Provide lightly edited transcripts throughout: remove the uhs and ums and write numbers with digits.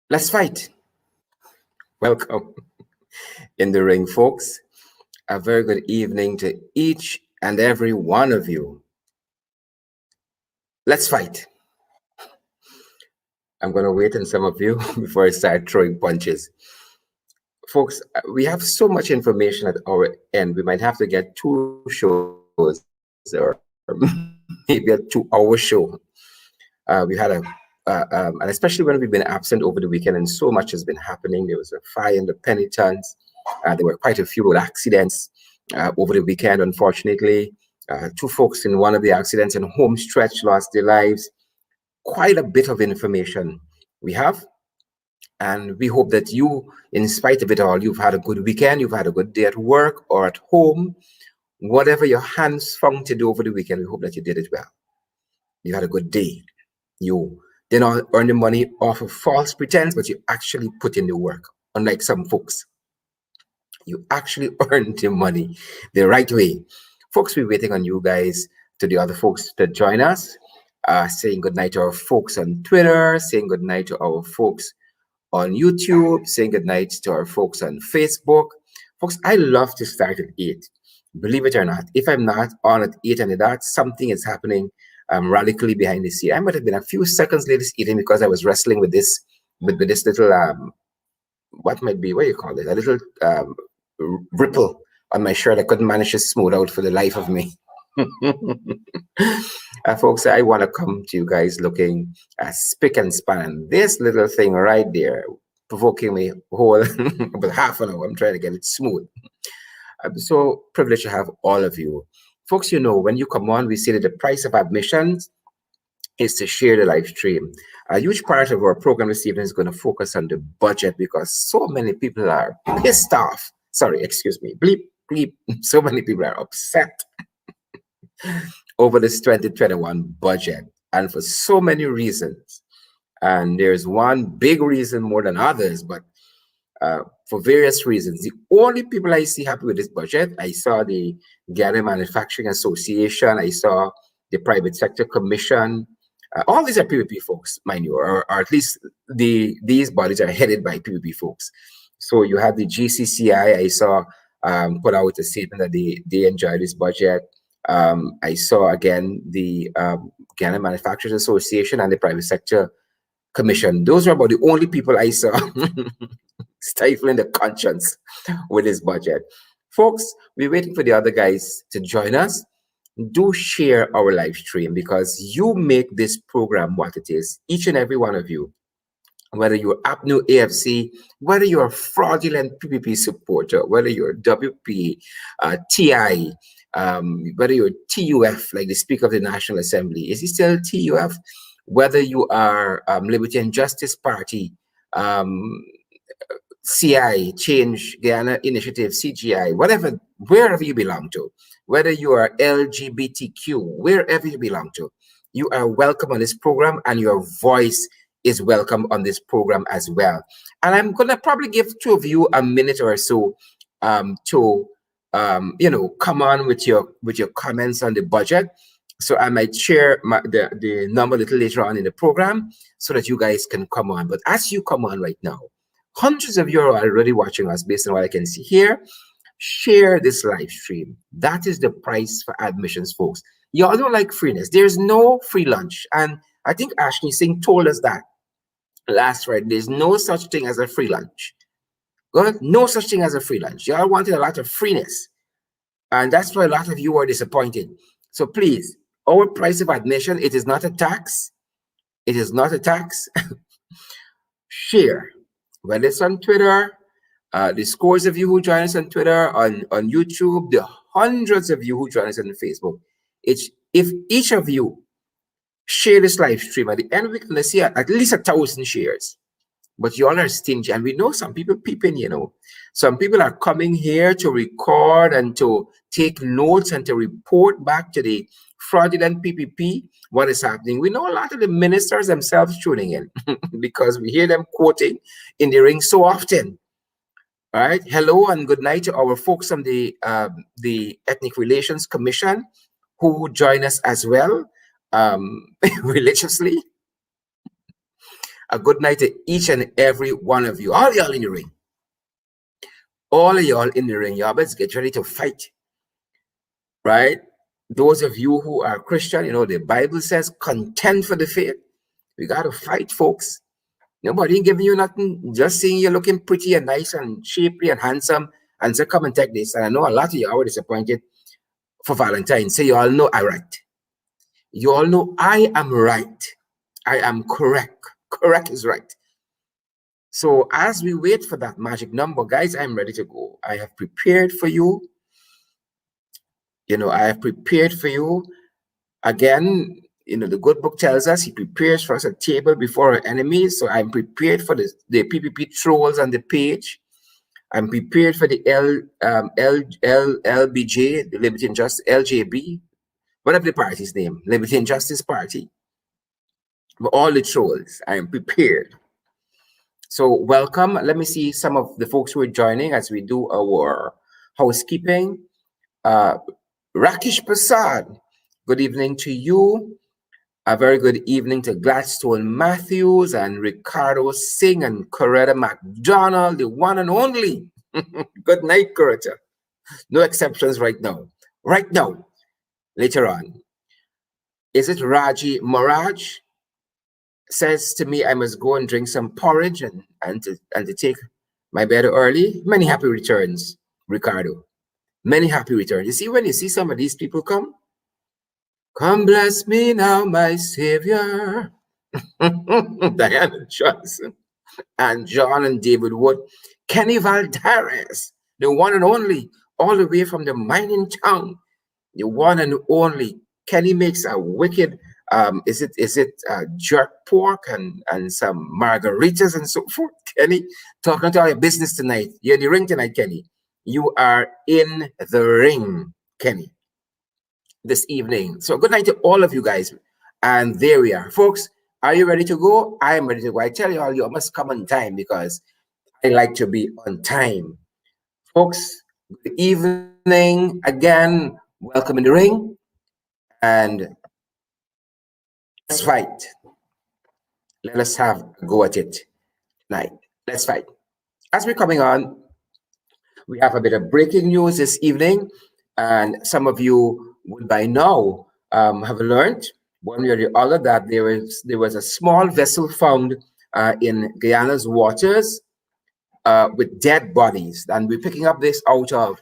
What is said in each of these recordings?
Let's fight. Welcome in the ring, folks. A very good evening to each and every one of you. Let's fight. I'm going to wait on some of you before I start throwing punches. Folks, we have so much information at our end. We might have to get 2 shows or maybe a 2-hour show. We had and especially when we've been absent over the weekend and so much has been happening. There was a fire in the Penitence. There were quite a few road accidents over the weekend, unfortunately. 2 folks in one of the accidents in home stretch lost their lives. Quite a bit of information we have. And we hope that you, in spite of it all, you've had a good weekend, you've had a good day at work or at home. Whatever your hands found to do over the weekend, we hope that you did it well. You had a good day. You did not earn the money off of false pretense, but you actually put in the work, unlike some folks. You actually earned the money the right way. Folks, we're waiting on you guys, to the other folks to join us. Saying good night to our folks on Twitter, saying good night to our folks on YouTube, saying good night to our folks on Facebook. Folks, I love to start at 8. Believe it or not, if I'm not on at 8 and that, something is happening radically behind the scene. I might have been a few seconds late this evening because I was wrestling with this little what do you call it? A little ripple on my shirt. I couldn't manage to smooth out for the life of me. Folks, I want to come to you guys looking spick and span. This little thing right there, provoking me whole about half an hour. I'm trying to get it smooth. I'm so privileged to have all of you. Folks, when you come on, we say that the price of admissions is to share the live stream. A huge part of our program this evening is going to focus on the budget because so many people are pissed off. Sorry, excuse me. Bleep, bleep. So many people are upset over this 2021 budget, and for so many reasons. And there's one big reason more than others, but for various reasons. The only people I see happy with this budget, I saw the Ganesh Manufacturing Association, I saw the Private Sector Commission. All these are PPP folks, mind you, or at least these bodies are headed by PPP folks. So you have the GCCI, I saw put out a statement that they enjoy this budget. I saw again the Ganesh Manufacturers Association and the Private Sector Commission. Those are about the only people I saw stifling the conscience with this budget. Folks, we're waiting for the other guys to join us. Do share our live stream because you make this program what it is, each and every one of you. Whether you're APNU AFC, whether you're a fraudulent PPP supporter, whether you're WP, TI, whether you're TUF, like the Speaker of the National Assembly, is he still TUF? Whether you are Liberty and Justice Party, CI, Change, Guyana Initiative, CGI, whatever, wherever you belong to, whether you are LGBTQ, wherever you belong to, you are welcome on this program and your voice is welcome on this program as well. And I'm going to probably give 2 of you a minute or so to come on with your comments on the budget. So I might share the number a little later on in the program so that you guys can come on. But as you come on right now, hundreds of you are already watching us based on what I can see here. Share this live stream. That is the price for admissions, folks. Y'all don't like freeness. There's no free lunch. And I think Ashley Singh told us that last Friday. There's no such thing as a free lunch. Good? No such thing as a free lunch. Y'all wanted a lot of freeness. And that's why a lot of you are disappointed. So please, our price of admission, it is not a tax. It is not a tax. Share. Whether it's on Twitter, the scores of you who join us on Twitter, on YouTube, the hundreds of you who join us on Facebook. If each of you share this live stream, at the end we're going to see at least 1,000 shares. But you all are stingy, and we know some people peeping, Some people are coming here to record and to take notes and to report back to the fraudulent PPP what is happening. We know a lot of the ministers themselves tuning in because we hear them quoting in the ring so often. All right. Hello and good night to our folks from the Ethnic Relations Commission who join us as well religiously. A good night to each and every one of you. All y'all in the ring. All of y'all in the ring. Y'all better get ready to fight. Right? Those of you who are Christian, you know, the Bible says contend for the faith. We got to fight, folks. Nobody ain't giving you nothing. Just seeing you looking pretty and nice and shapely and handsome and say, come and take this. And I know a lot of you are disappointed for Valentine's. So you all know I'm right. You all know I am right. I am correct. Correct is right. So as we wait for that magic number, guys, I'm ready to go. I have prepared for you. You know, I have prepared for you. Again, you know, the good book tells us he prepares for us a table before our enemies. So I'm prepared for the PPP trolls on the page. I'm prepared for the LBJ, the Liberty and Justice, LJB, whatever the party's name, Liberty and Justice Party. For all the trolls, I am prepared. So welcome. Let me see some of the folks who are joining as we do our housekeeping. Rakesh Prasad, good evening to you. A very good evening to Gladstone Matthews and Ricardo Singh and Coretta McDonald, the one and only. Good night, Coretta. No exceptions right now. Right now. Later on. Is it Raji Maraj? Says to me, I must go and drink some porridge and to take my bed early. Many happy returns, Ricardo. Many happy returns. You see, when you see some of these people come bless me now, my Savior. Diana Johnson and John and David Wood. Kenny Valdares, the one and only, all the way from the mining town. The one and only. Kenny makes a wicked is it jerk pork and some margaritas and so forth. Kenny, talking to our business tonight. You're in the ring tonight, Kenny. You are in the ring, Kenny, this evening. So good night to all of you guys. And there we are. Folks, are you ready to go? I am ready to go. I tell you all, you must come on time because I like to be on time. Folks, good evening again. Welcome in the ring. And let's fight. Let us have a go at it tonight. Let's fight. As we're coming on, we have a bit of breaking news this evening, and some of you would by now have learned one way or the other that there was a small vessel found in Guyana's waters with dead bodies, and we're picking up this out of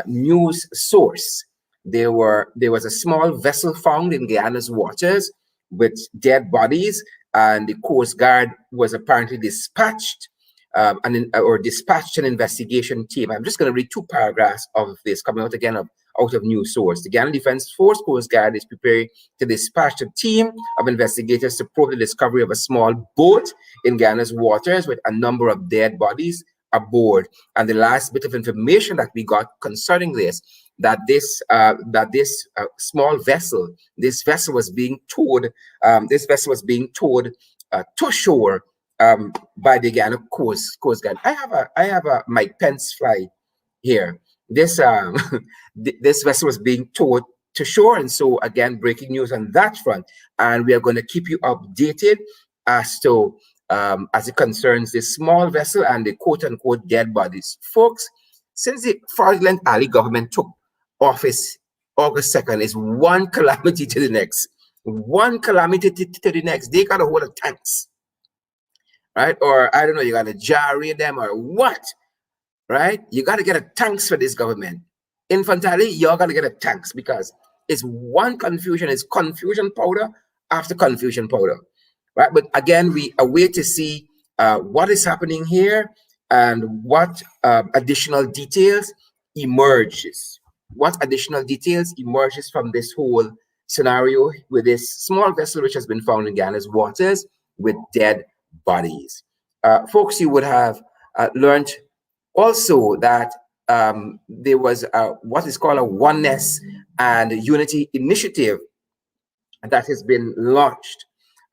news source. There was a small vessel found in Guyana's waters with dead bodies, and the Coast Guard was apparently dispatched dispatched an investigation team. I'm just going to read two paragraphs of this coming out again out of news source. The Ghana Defense Force Coast Guard is preparing to dispatch a team of investigators to probe the discovery of a small boat in Ghana's waters with a number of dead bodies aboard. And the last bit of information that we got concerning this, that this small vessel, this vessel was being towed to shore by the Ghana Coast Guard. I have a Mike Pence flag here. This this vessel was being towed to shore, and so again, breaking news on that front. And we are going to keep you updated as to as it concerns this small vessel and the quote unquote dead bodies, folks. Since the fraudulent Ali government took office August 2nd, is one calamity to the next. One calamity to the next. They got a hold of tanks. Right? Or I don't know, you got to gyrate them or what? Right? You got to get a tanks for this government. Infantile, y'all got to get a tanks because it's one confusion. It's confusion powder after confusion powder. Right? But again, we await to see what is happening here and what additional details emerges. What additional details emerges from this whole scenario with this small vessel which has been found in Ghana's waters with dead bodies. Folks, you would have learned also that there was what is called a oneness and unity initiative that has been launched.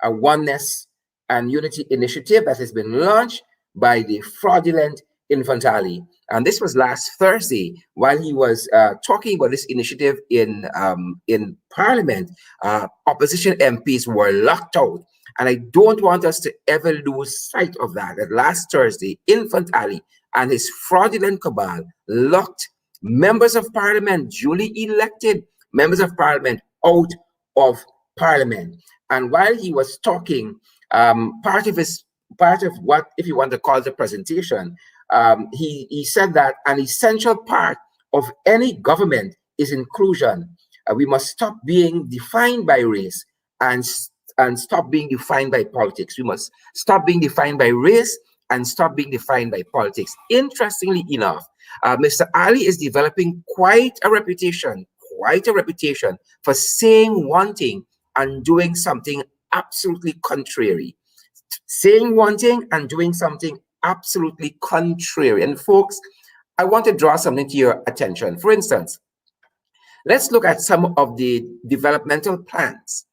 A oneness and unity initiative that has been launched by the fraudulent Infantile. And this was last Thursday while he was talking about this initiative in Parliament. Opposition MPs were locked out. And I don't want us to ever lose sight of that. That last Thursday, Infant Ali and his fraudulent cabal locked members of parliament, duly elected members of parliament, out of parliament. And while he was talking, part of what, if you want to call it a presentation, he said that an essential part of any government is inclusion. We must stop being defined by race and stop being defined by politics. We must stop being defined by race and stop being defined by politics. Interestingly enough, Mr. Ali is developing quite a reputation for saying one thing and doing something absolutely contrary. Saying one thing and doing something absolutely contrary. And folks, I want to draw something to your attention. For instance, let's look at some of the developmental plans.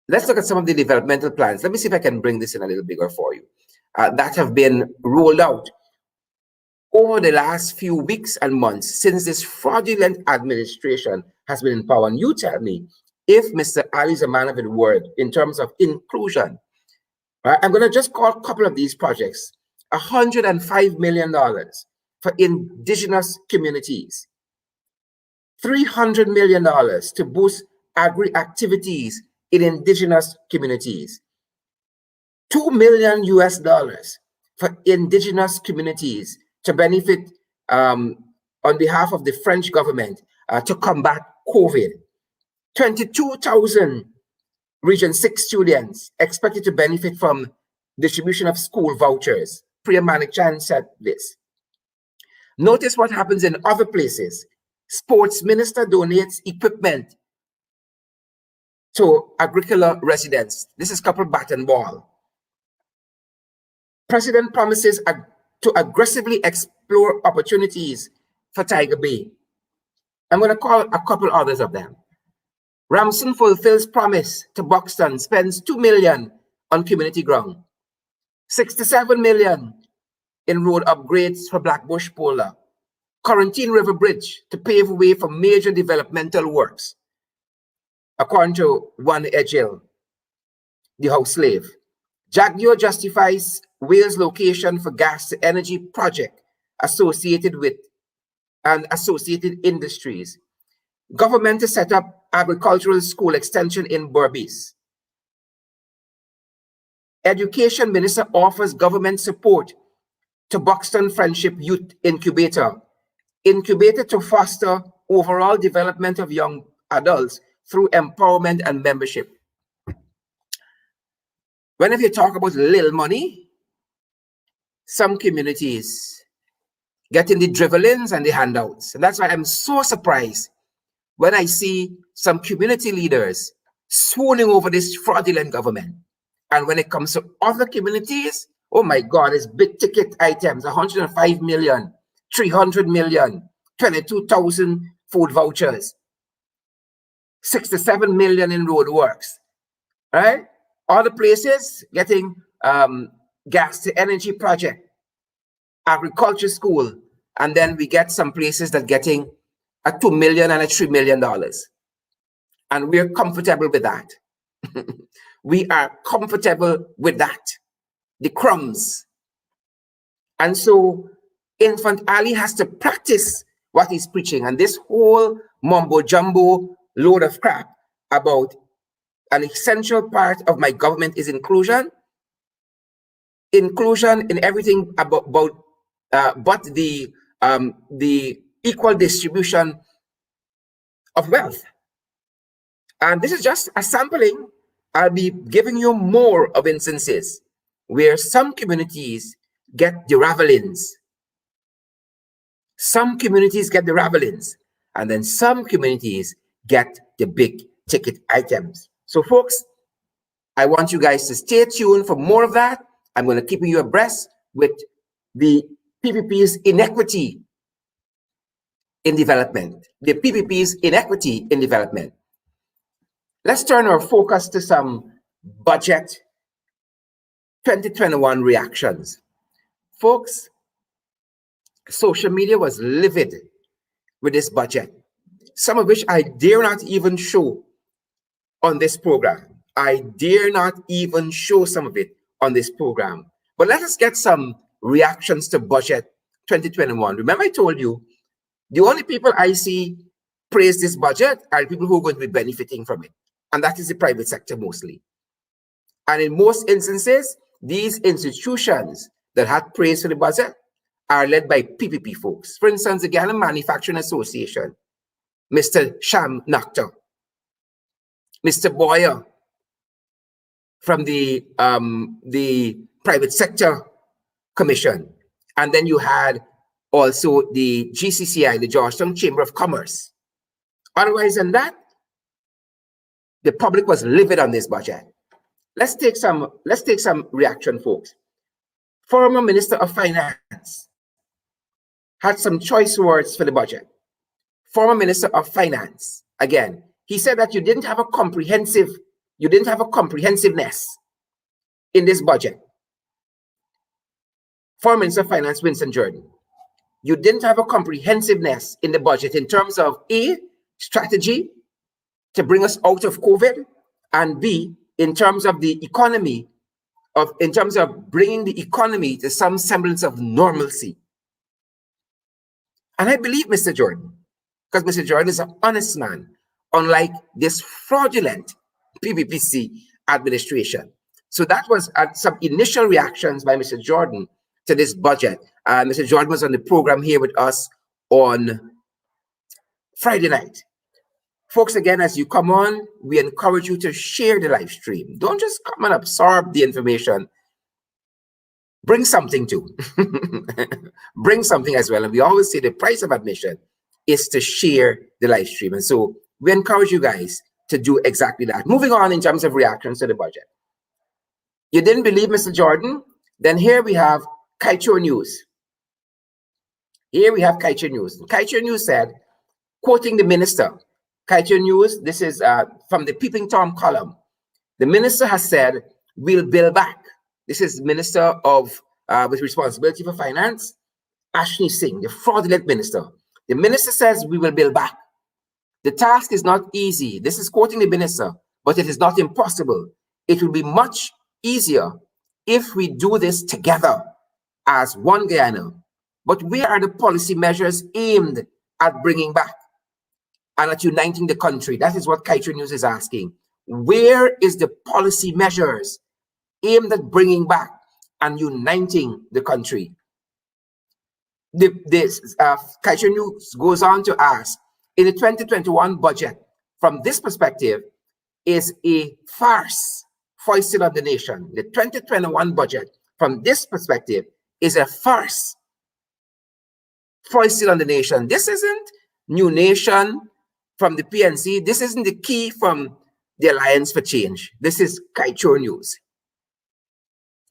Let's look at some of the developmental plans. Let me see if I can bring this in a little bigger for you. That have been rolled out over the last few weeks and months since this fraudulent administration has been in power. And you tell me if Mr. Ali is a man of his word in terms of inclusion. Right? I'm going to just call a couple of these projects. $105 million for indigenous communities. $300 million to boost agri-activities in indigenous communities. $2 million for indigenous communities to benefit on behalf of the French government to combat COVID. 22,000 Region 6 students expected to benefit from distribution of school vouchers. Priya Manikchan said this. Notice what happens in other places. Sports Minister donates equipment to agricultural residents. This is couple bat and ball. President promises to aggressively explore opportunities for Tiger Bay. I'm going to call a couple others of them. Ramson fulfills promise to Buxton, spends $2 million on community ground. $67 million in road upgrades for Blackbush Polar. Quarantine River Bridge to pave way for major developmental works. According to one Edgel, the house slave. Jaguar justifies Wales location for gas to energy project associated with and associated industries. Government to set up agricultural school extension in Berbice. Education Minister offers government support to Buxton Friendship Youth Incubator. Incubator to foster overall development of young adults through empowerment and membership. Whenever you talk about little money, some communities getting the dribblings and the handouts. And that's why I'm so surprised when I see some community leaders swooning over this fraudulent government. And when it comes to other communities, oh my God, it's big ticket items, 105 million, 300 million, 22,000 food vouchers, 67 million in road works, right? Other places getting gas to energy project, agriculture school, and then we get some places that getting a $2 million and a $3 million. And we're comfortable with that. We are comfortable with that. The crumbs. And so Infant Ali has to practice what he's preaching. And this whole mumbo jumbo load of crap about an essential part of my government is inclusion. Inclusion in everything about but the equal distribution of wealth. And this is just a sampling. I'll be giving you more of instances where some communities get the ravelins. Some communities get the ravelins, and then some communities get the big ticket items. So folks, I want you guys to stay tuned for more of that. I'm going to keep you abreast with the PPP's inequity in development. The PPP's inequity in development. Let's turn our focus to some budget 2021 reactions. Folks, social media was livid with this budget, some of which I dare not even show on this program. I dare not even show some of it on this program. But let us get some reactions to budget 2021. Remember, I told you the only people I see praise this budget are people who are going to be benefiting from it. And that is the private sector mostly. And in most instances, these institutions that had praise for the budget are led by PPP folks. For instance, the Ghana Manufacturing Association, Mr. Sham Nakta, Mr. Boyer from the Private Sector Commission. And then you had also the GCCI, the Georgetown Chamber of Commerce. Otherwise than that, the public was livid on this budget. Let's take some reaction, folks. Former Minister of Finance had some choice words for the budget. Former Minister of Finance, again, he said that you didn't have a comprehensiveness in this budget. Former Minister of Finance, Winston Jordan, you didn't have a comprehensiveness in the budget in terms of A, strategy to bring us out of COVID, and B, in terms of the economy, in terms of bringing the economy to some semblance of normalcy. And I believe Mr. Jordan, because Mr. Jordan is an honest man, unlike this fraudulent PPPC administration. So that was some initial reactions by Mr. Jordan to this budget. Mr. Jordan was on the program here with us on Friday night. Folks, again, as you come on, we encourage you to share the live stream. Don't just come and absorb the information. Bring something too. Bring something as well. And we always say the price of admission is to share the live stream. And so we encourage you guys to do exactly that. Moving on in terms of reactions to the budget. You didn't believe Mr. Jordan? Then here we have Kaicho News. Here we have Kaicho News. Kaicho News said, quoting the minister, Kaicho News, this is from the Peeping Tom column. The minister has said, we'll build back. This is Minister of with responsibility for finance, Ashni Singh, the fraudulent minister. The minister says we will build back. The task is not easy. This is quoting the minister, but it is not impossible. It will be much easier if we do this together as one Guyana. But where are the policy measures aimed at bringing back and at uniting the country? That is what Kaicho News is asking. Where is the policy measures aimed at bringing back and uniting the country? Kaicho News goes on to ask, in the 2021 budget, from this perspective, is a farce foisted on the nation. The 2021 budget, from this perspective, is a farce foisted on the nation. This isn't New Nation from the PNC. This isn't the key from the Alliance for Change. This is Kaicho News.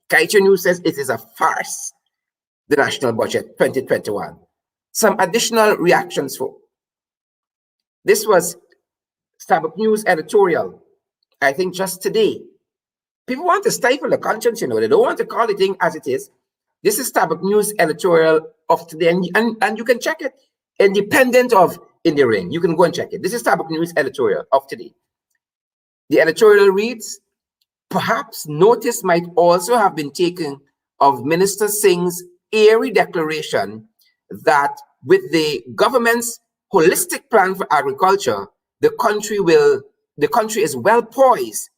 Kaicho News says it is a farce, the national budget 2021. Some additional reactions for. This was Starbuck News editorial, I think just today. People want to stifle the conscience, you know. They don't want to call the thing as it is. This is Starbuck News editorial of today, and you can check it independent of In the Ring. You can go and check it. This is Starbuck News editorial of today. The editorial reads, perhaps notice might also have been taken of Minister Singh's airy declaration that with the government's holistic plan for agriculture, the country is well poised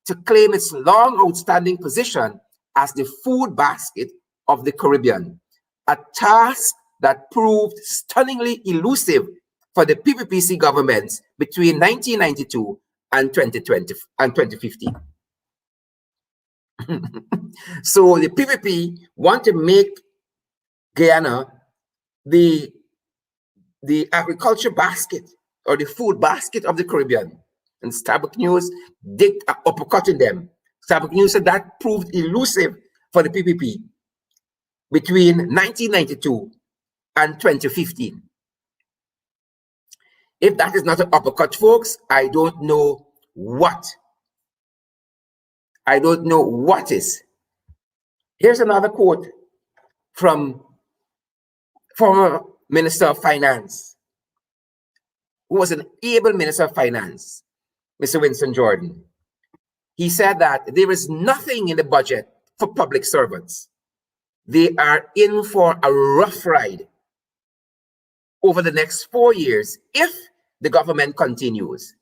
to claim its long outstanding position as the food basket of the Caribbean, a task that proved stunningly elusive for the PPPC governments between 1992 and 2020 and 2015. So the PPP want to make Guyana the agriculture basket or the food basket of the Caribbean. And Starbuck News did uppercutting them. Starbuck News said that proved elusive for the PPP between 1992 and 2015. If that is not an uppercut, folks, I don't know what. I don't know what is. Here's another quote from former Minister of Finance, who was an able Minister of Finance, Mr. Winston Jordan. he said that there is nothing in the budget for public servants. They are in for a rough ride over the next 4 years if the government continues.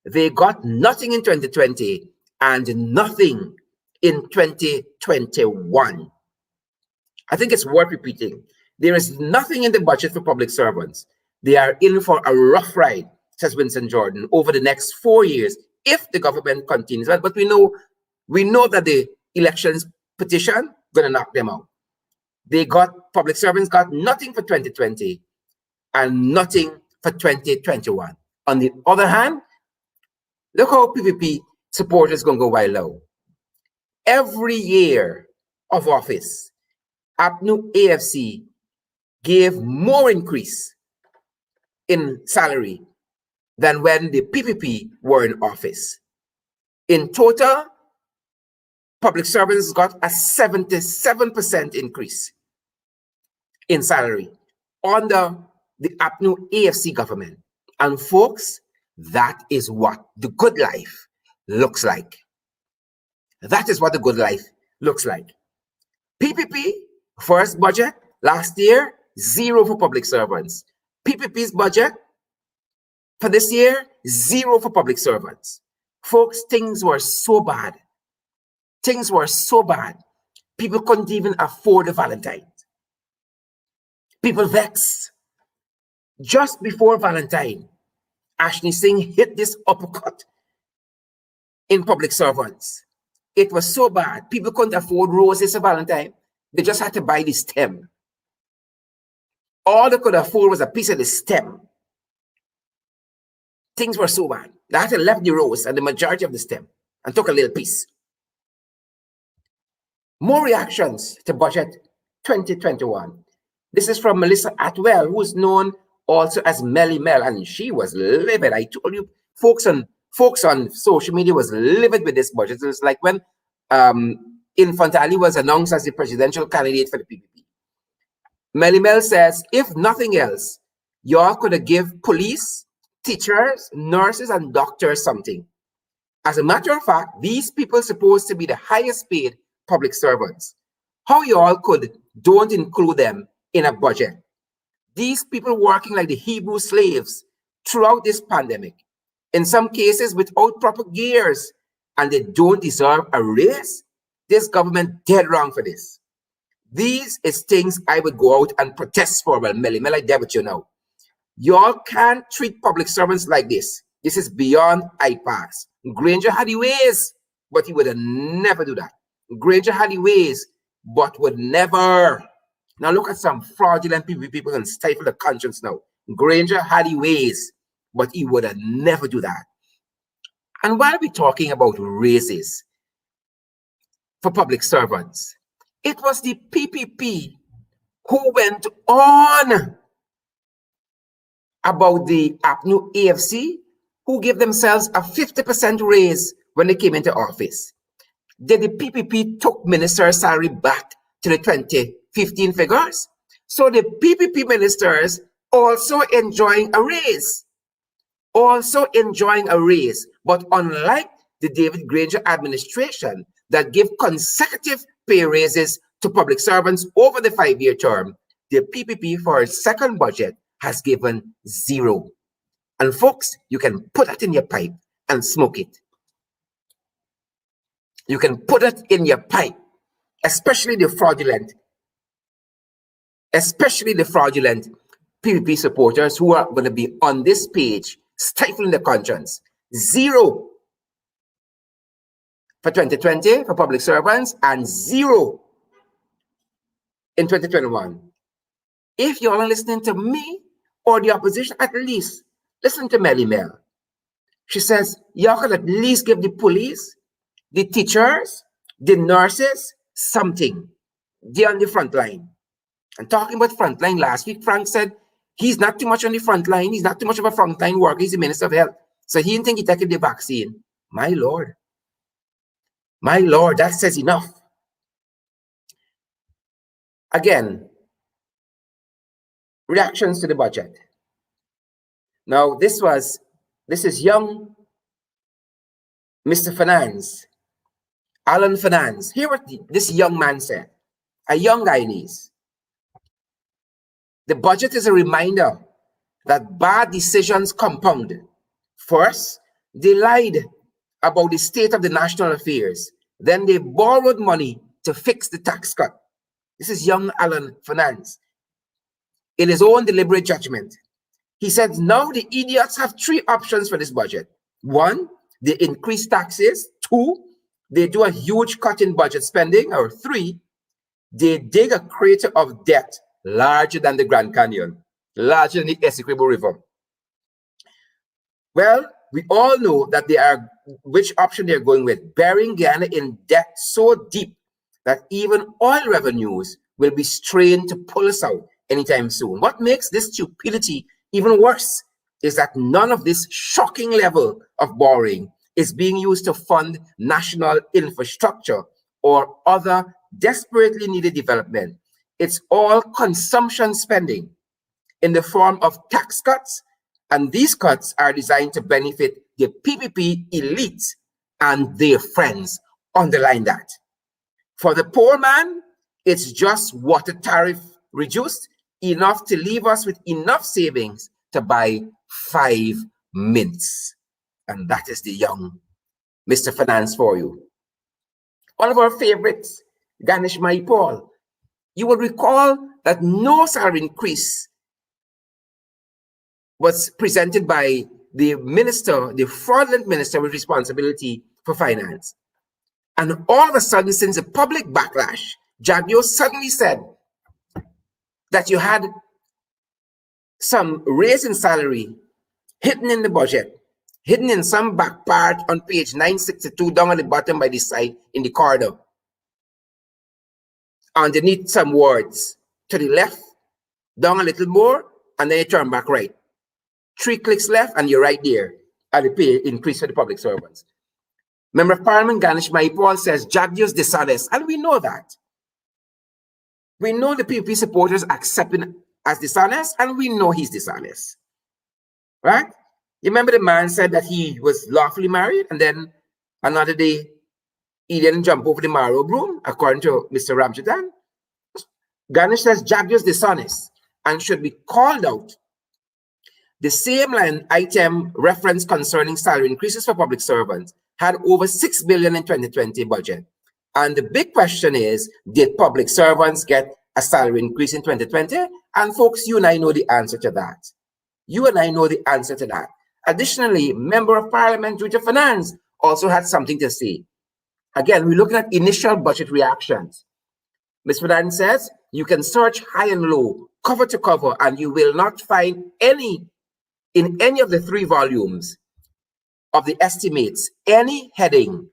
They got nothing in 2020 and nothing in 2021. I think it's worth repeating. There is nothing in the budget for public servants. They are in for a rough ride, says Winston Jordan, over the next 4 years if the government continues. But we know that the elections petition gonna knock them out. Public servants got nothing for 2020 and nothing for 2021. On the other hand, look how PPP supporters gonna go wild low. Every year of office, APNU AFC gave more increase in salary than when the PPP were in office. In total, public servants got a 77% increase in salary under the APNU AFC government. And folks, that is what the good life looks like. That is what the good life looks like. PPP, first budget, last year, 0 for public servants. PPP's budget for this year, 0 for public servants. Folks, things were so bad. Things were so bad. People couldn't even afford a Valentine. People vexed. Just before Valentine, Ashley Singh hit this uppercut in public servants. It was so bad. People couldn't afford roses for Valentine. They just had to buy the stem. All they could afford was a piece of the stem. Things were so bad. They had to left the rose and the majority of the stem and took a little piece. More reactions to budget 2021. This is from Melissa Atwell, who is known also as Melly Mel, and she was livid. I told you, folks on social media was livid with this budget. It was like when Infantali was announced as the presidential candidate for the PPP. Melly Mel says, if nothing else, y'all could have give police, teachers, nurses, and doctors something. As a matter of fact, these people supposed to be the highest paid public servants. How y'all don't include them in a budget? These people working like the Hebrew slaves throughout this pandemic, in some cases without proper gears, and they don't deserve a raise? This government dead wrong for this. These is things I would go out and protest for. Well, Melly Mel, I dare with you now. Y'all can't treat public servants like this. This is beyond IPAS. Granger had the ways, but he would have never do that. Granger had the ways, but would never. Now look at some fraudulent people and stifle the conscience now. Granger had the ways, but he would have never do that. And while we're talking about raises for public servants, it was the PPP who went on about the APNU AFC, who gave themselves a 50% raise when they came into office. Did the PPP took ministers' salary back to the 2015 figures? So the PPP ministers also enjoying a raise. But unlike the David Granger administration that gave consecutive pay raises to public servants over the 5-year term, the PPP for its second budget has given 0. And folks, you can put that in your pipe and smoke it. You can put it in your pipe, especially the fraudulent PPP supporters who are going to be on this page, stifling the conscience. 0 for 2020 for public servants and 0 in 2021. If you all are listening to me or the opposition, at least listen to Melly Mel. She says, y'all can at least give the police, the teachers, the nurses, something. They're on the front line. And talking about front line, last week, Frank said he's not too much on the front line. He's not too much of a frontline worker. He's the Minister of Health. So he didn't think he'd taken the vaccine. My Lord, that says enough. Again, reactions to the budget. Now, this is young Mr. Finance Alan Finance. Hear what this young man said, a young Guyanese. The budget is a reminder that bad decisions compound. First, they lied about the state of the national affairs. Then they borrowed money to fix the tax cut. This is young Alan Finance. In his own deliberate judgment, he said, now the idiots have three options for this budget. One, they increase taxes. Two, they do a huge cut in budget spending. Or three, they dig a crater of debt larger than the Grand Canyon, larger than the Essequibo River. Well, we all know that they are which option they're going with, burying Guyana in debt so deep that even oil revenues will be strained to pull us out anytime soon. What makes this stupidity even worse is that none of this shocking level of borrowing is being used to fund national infrastructure or other desperately needed development. It's all consumption spending in the form of tax cuts, and these cuts are designed to benefit the PPP elite and their friends. Underline that. For the poor man, it's just water tariff reduced, enough to leave us with enough savings to buy 5 mints. And that is the young Mr. Finance for you. One of our favorites, Ganesh Mahipaul. You will recall that no salary increase was presented by the minister, the fraudulent minister with responsibility for finance. And all of a sudden, since the public backlash, Jagdio suddenly said that you had some raise in salary hidden in the budget, hidden in some back part on page 962 down at the bottom by the side in the corridor. Underneath some words to the left, down a little more, and then you turn back right. 3 clicks left, and you're right there at the pay increase for the public servants. Member of Parliament Ganesh Mahipaul says Jagdio's dishonest, and we know that. We know the PPP supporters accept him as dishonest, and we know he's dishonest. Right? You remember the man said that he was lawfully married, and then another day he didn't jump over the marrow broom, according to Mr. Ramchadan. Ganesh says Jagdio's dishonest and should be called out. The same line item reference concerning salary increases for public servants had over 6 billion in 2020 budget. And the big question is, did public servants get a salary increase in 2020? And folks, you and I know the answer to that. You and I know the answer to that. Additionally, Member of Parliament, Judge of Finance, also had something to say. Again, we're looking at initial budget reactions. Ms. Finance says, you can search high and low, cover to cover, and you will not find any in any of the 3 volumes of the estimates, any heading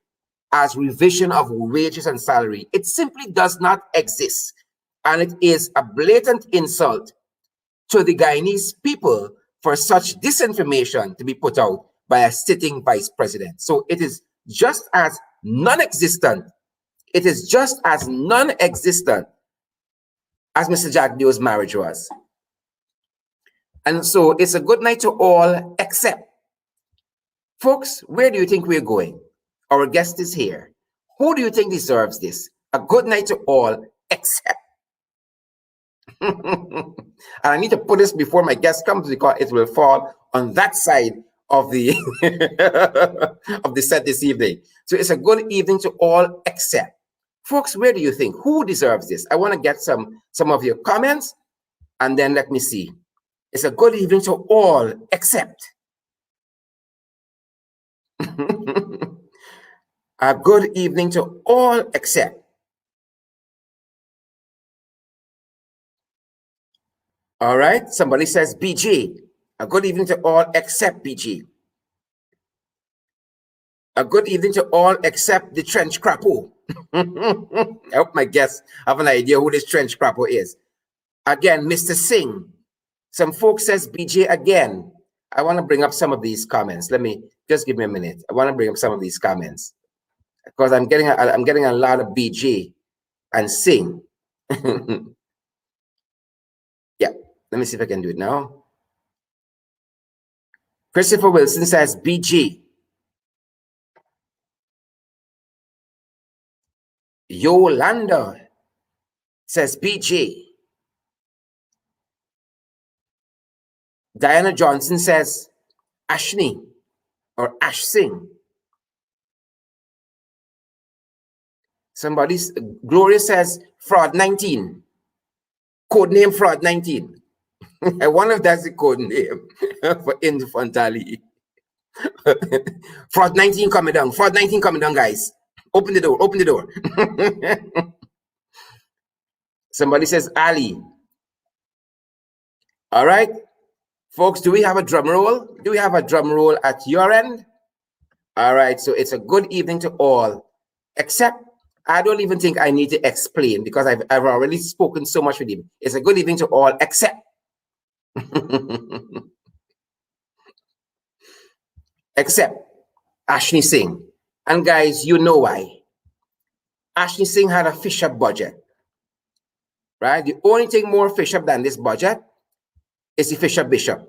as revision of wages and salary. It simply does not exist. And it is a blatant insult to the Guyanese people for such disinformation to be put out by a sitting vice president. So it is just as non-existent. It is just as non-existent as Mr. Jagdio's marriage was. And so it's a good night to all, except, folks, where do you think we're going? Our guest is here. Who do you think deserves this? A good night to all, except. And I need to put this before my guest comes because it will fall on that side of the of the set this evening. So it's a good evening to all, except. Folks, where do you think? Who deserves this? I want to get some of your comments, and then let me see. It's a good evening to all, except. A good evening to all, except. All right. Somebody says BG. A good evening to all, except BG. A good evening to all, except the trench crapo. I hope my guests have an idea who this trench crapo is. Again, Mr. Singh. Some folks says BJ again. I want to bring up some of these comments. Let me just give me a minute. I want to bring up some of these comments because I'm getting a lot of BJ and Singh. Yeah, let me see if I can do it now. Christopher Wilson says BG. Yolanda says PJ. Diana Johnson says Ashni or Ash Singh. Somebody's Gloria says Fraud 19. Code name Fraud 19. I wonder if that's the code name for Infantali. Fraud 19 coming down. Fraud 19 coming down, guys. Open the door. Open the door. Somebody says Ali. All right. Folks, do we have a drum roll? Do we have a drum roll at your end? All right. So it's a good evening to all, except I don't even think I need to explain because I've already spoken so much with him. It's a good evening to all, except except Ashni Singh. And guys, you know why. Ashni Singh had a fish-up budget, right? The only thing more fish-up than this budget is the fish-up bishop.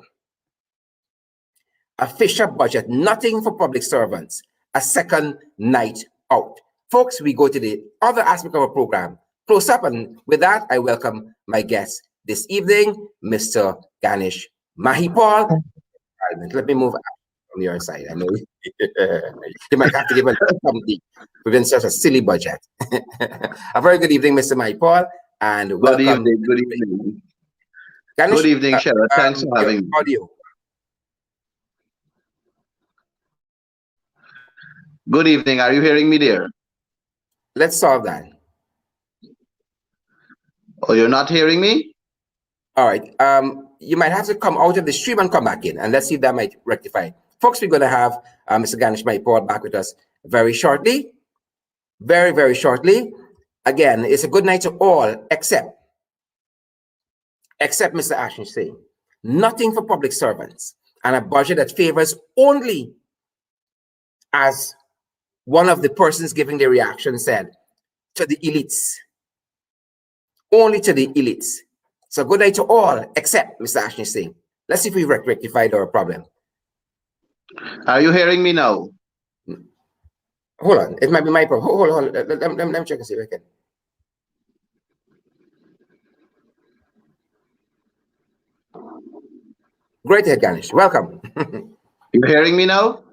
A fish-up budget, nothing for public servants, a second night out. Folks, we go to the other aspect of our program, close up, and with that, I welcome my guest this evening, Mr. Ganesh Mahipaul. Let me move from your side. I know you might have to give us something within such a silly budget. A very good evening, Mr. Mahipaul, and welcome. Good evening. Ganesh, good evening, Shara. Thanks for having me. Audio. Good evening. Are you hearing me, dear? Let's solve that. Oh, you're not hearing me? All right. You might have to come out of the stream and come back in, and let's see if that might rectify. Folks, we're going to have Mr. Ganesh Mahipaul back with us very shortly. Very, very shortly. Again, it's a good night to all, except Mr. Ashton Singh. Nothing for public servants, and a budget that favors only, as one of the persons giving the reaction said, to the elites. Only to the elites. So good night to all, except Mr. Ashton Singh. Let's see if we rectified our problem. Are you hearing me now? Hold on. It might be my problem. Hold on. Let me check and see if I can. Great ahead, Ganesh. Welcome. You hearing me now?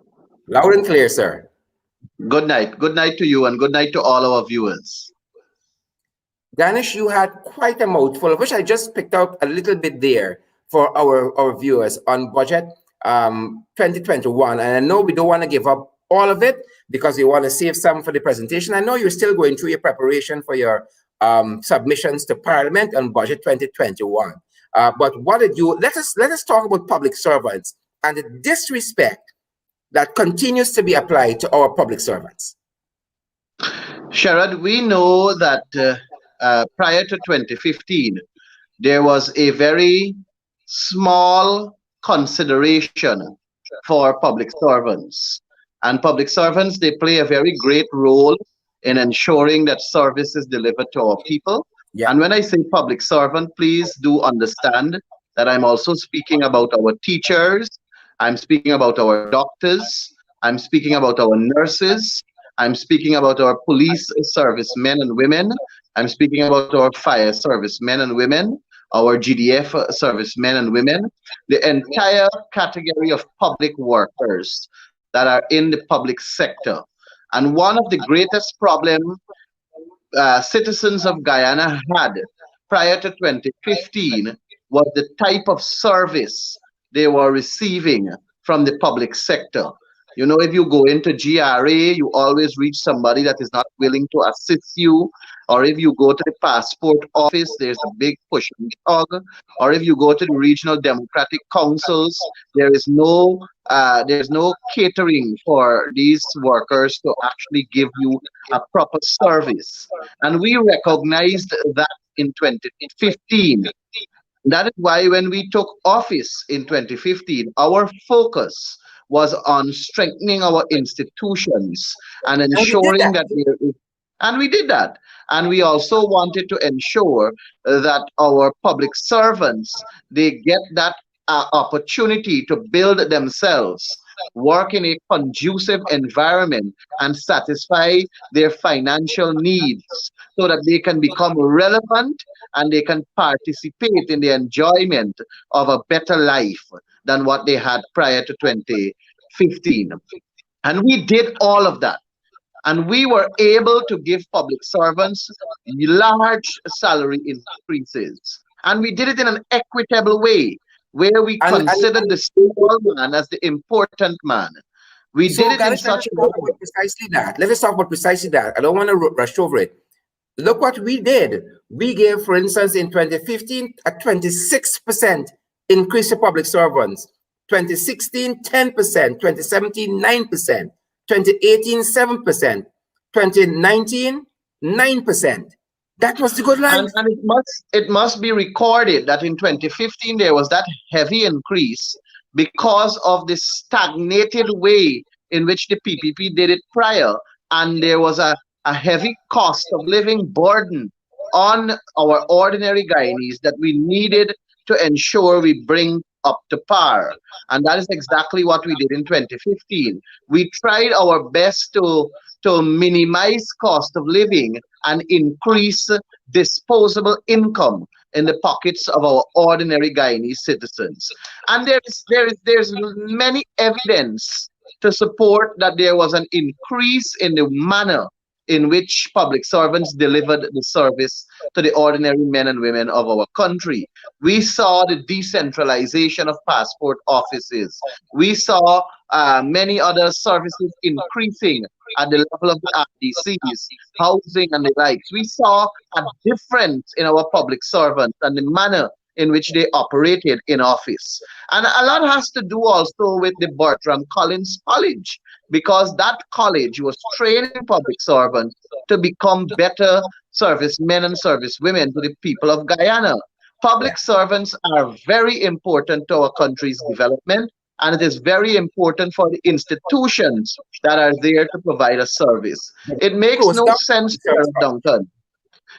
Loud and clear, sir. Good night. Good night to you, and good night to all our viewers. Ganesh, you had quite a mouthful, of which I just picked out a little bit there for our viewers on budget 2021. And I know we don't want to give up all of it because we want to save some for the presentation. I know you're still going through your preparation for your submissions to Parliament on budget 2021. But what did you, let us talk about public servants and the disrespect that continues to be applied to our public servants. Sharad, we know that prior to 2015, there was a very small consideration for public servants. And public servants, they play a very great role in ensuring that service is delivered to our people. Yeah. And when I say public servant, please do understand that I'm also speaking about our teachers, I'm speaking about our doctors, I'm speaking about our nurses, I'm speaking about our police service men and women, I'm speaking about our fire service men and women, our GDF service men and women, the entire category of public workers that are in the public sector. And one of the greatest problems citizens of Guyana had prior to 2015 was the type of service they were receiving from the public sector. You know, if you go into GRA, you always reach somebody that is not willing to assist you. Or if you go to the passport office, there's a big push and tug. Or if you go to the regional democratic councils, there's no catering for these workers to actually give you a proper service. And we recognized that in 2015. That is why when we took office in 2015, our focus was on strengthening our institutions and ensuring that and we did that. And we also wanted to ensure that our public servants, they get that opportunity to build themselves work in a conducive environment and satisfy their financial needs so that they can become relevant and they can participate in the enjoyment of a better life than what they had prior to 2015. And we did all of that. And we were able to give public servants large salary increases. And we did it in an equitable way, where we considered the small man as the important man. We did So, it in Ganesh, let such us a talk way. about precisely that. Let us talk about precisely that. I don't want to rush over it. Look what we did. We gave, for instance, in 2015, a 26% increase to public servants. 2016, 10%. 2017, 9%. 2018, 7%. 2019, 9%. That was the good life. And it must be recorded that in 2015 there was that heavy increase because of the stagnated way in which the PPP did it prior, and there was a heavy cost of living burden on our ordinary Guyanese that we needed to ensure we bring up to par. And that is exactly what we did in 2015. We tried our best to minimize cost of living and increase disposable income in the pockets of our ordinary Guyanese citizens. And there's many evidence to support that there was an increase in the manner in which public servants delivered the service to the ordinary men and women of our country. We saw the decentralization of passport offices. We saw many other services increasing at the level of the RDCs, housing and the likes. We saw a difference in our public servants and the manner in which they operated in office. And a lot has to do also with the Bertram Collins College, because that college was training public servants to become better servicemen and servicewomen to the people of Guyana. Yeah. Public servants are very important to our country's development, and it is very important for the institutions that are there to provide a service. It makes Close no down sense, the service properly. Duncan.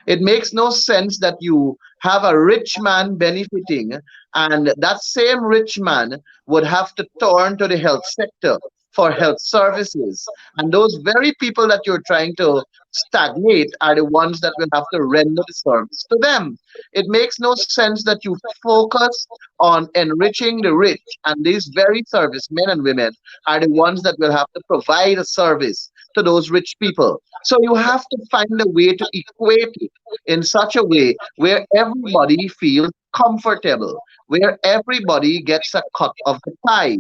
It makes no sense that you have a rich man benefiting, and that same rich man would have to turn to the health sector for health services. And those very people that you're trying to stagnate are the ones that will have to render the service to them. It makes no sense that you focus on enriching the rich, and these very servicemen and women are the ones that will have to provide a service to those rich people. So you have to find a way to equate it in such a way where everybody feels comfortable, where everybody gets a cut of the pie.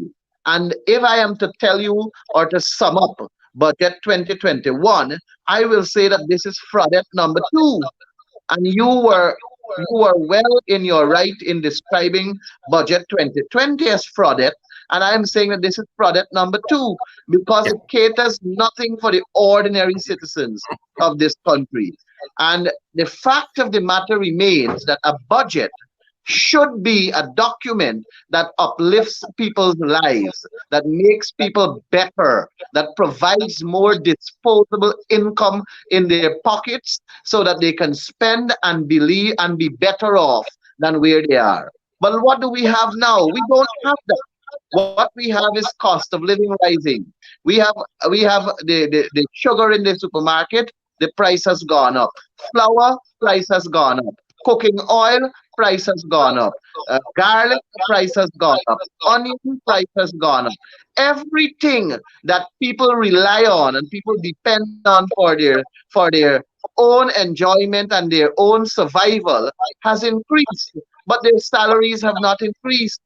And if I am to tell you or to sum up budget 2021, I will say that this is fraudette number two. And you were well in your right in describing budget 2020 as fraudette, and I'm saying that this is fraudette number two because Yeah. it caters nothing for the ordinary citizens of this country. And the fact of the matter remains that a budget should be a document that uplifts people's lives, that makes people better, that provides more disposable income in their pockets so that they can spend and believe and be better off than where they are. But what do we have now? We don't have that. What we have is cost of living rising. We have the sugar in the supermarket, the price has gone up. Flour price has gone up. Cooking oil price has gone up. Garlic price has gone up. Onion price has gone up. Everything that people rely on and people depend on for their own enjoyment and their own survival has increased, but their salaries have not increased.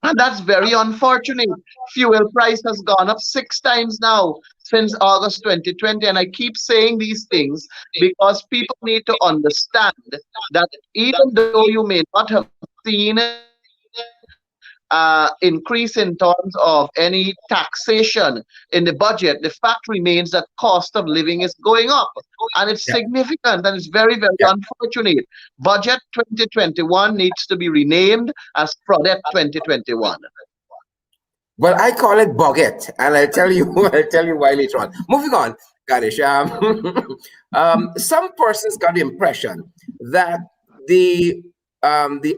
And that's very unfortunate. Fuel price has gone up 6 times now since August 2020. And I keep saying these things because people need to understand that even though you may not have seen increase in terms of any taxation in the budget, the fact remains that cost of living is going up. And it's Yeah. significant and it's very, very Yeah. unfortunate. Budget 2021 needs to be renamed as Product 2021. Well, I call it boggett, and I'll tell you I'll tell you why later on. Moving on, Ganesh. Some persons got the impression that the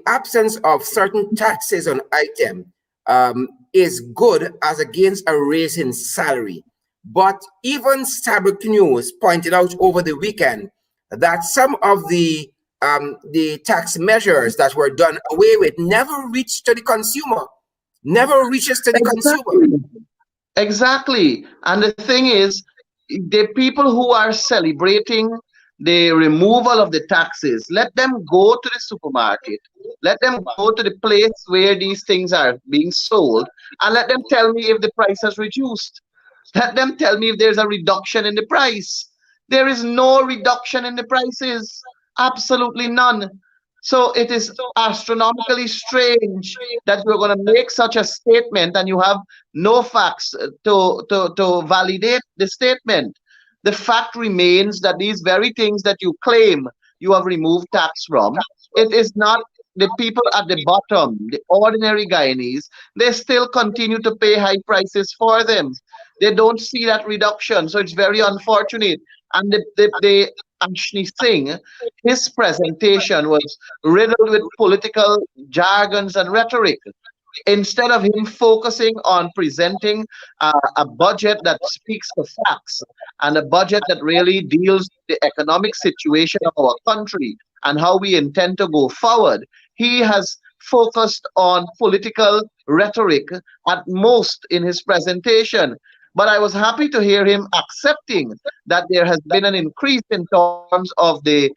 absence of certain taxes on item is good as against a raise in salary. But even Starbuck News pointed out over the weekend that some of the tax measures that were done away with never reached to the consumer, never reaches to the consumer. Exactly. Exactly. And the thing is, the people who are celebrating the removal of the taxes, let them go to the supermarket. Let them go to the place where these things are being sold and let them tell me if the price has reduced. Let them tell me if there's a reduction in the price. There is no reduction in the prices. Absolutely none. So it is astronomically strange that you're going to make such a statement and you have no facts to validate the statement. The fact remains that these very things that you claim you have removed tax from, it is not the people at the bottom, the ordinary Guyanese, they still continue to pay high prices for them. They don't see that reduction. So it's very unfortunate. And the Ashni Singh, his presentation was riddled with political jargons and rhetoric instead of him focusing on presenting a budget that speaks the facts and a budget that really deals with the economic situation of our country and how we intend to go forward, he has focused on political rhetoric at most in his presentation. But I was happy to hear him accepting that there has been an increase in terms of the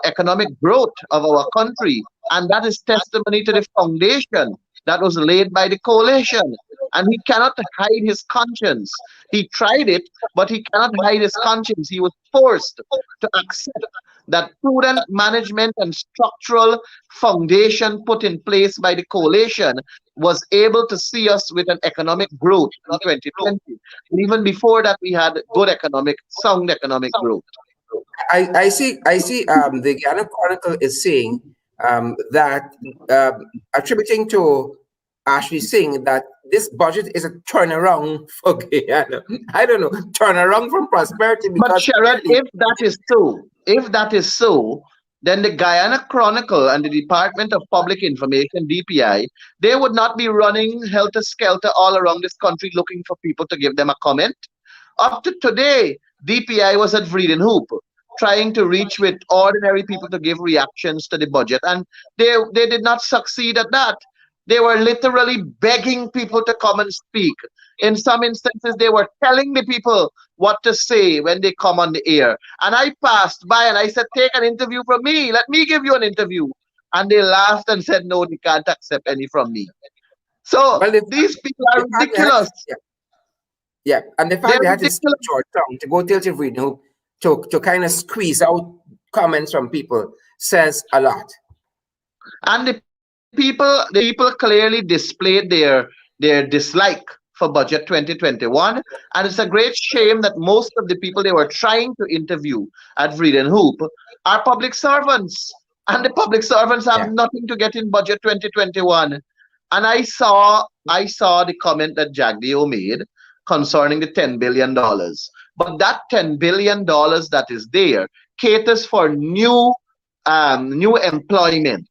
economic growth of our country. And that is testimony to the foundation that was laid by the coalition. And he cannot hide his conscience. He tried it, but he cannot hide his conscience. He was forced to accept that prudent management and structural foundation put in place by the coalition was able to see us with an economic growth in 2020. And even before that, we had good economic, sound economic growth. I see the Ghana Chronicle is saying that attributing to Ashley Singh that this budget is a turnaround for Guyana. I don't know, turnaround from prosperity But because Sharad, clearly, if that is so, then the Guyana Chronicle and the Department of Public Information (DPI) they would not be running helter skelter all around this country looking for people to give them a comment. Up to today, DPI was at Vredenhoop trying to reach with ordinary people to give reactions to the budget, and they did not succeed at that. They were literally begging people to come and speak. In some instances, they were telling the people what to say when they come on the air. And I passed by and I said, "Take an interview from me. Let me give you an interview." And they laughed and said, "No, they can't accept any from me." So well, the, these people are the fact they had ridiculous. yeah, yeah, and the They're fact they had to speak ridiculous. short tongue to go till Chivrino to kind of squeeze out comments from people says a lot. And the people clearly displayed their dislike for budget 2021. And it's a great shame that most of the people they were trying to interview at Vreeden Hoop are public servants. And the public servants have Yeah. nothing to get in budget 2021. And I saw the comment that Jagdeo made concerning the $10 billion. But that $10 billion that is there caters for new employment.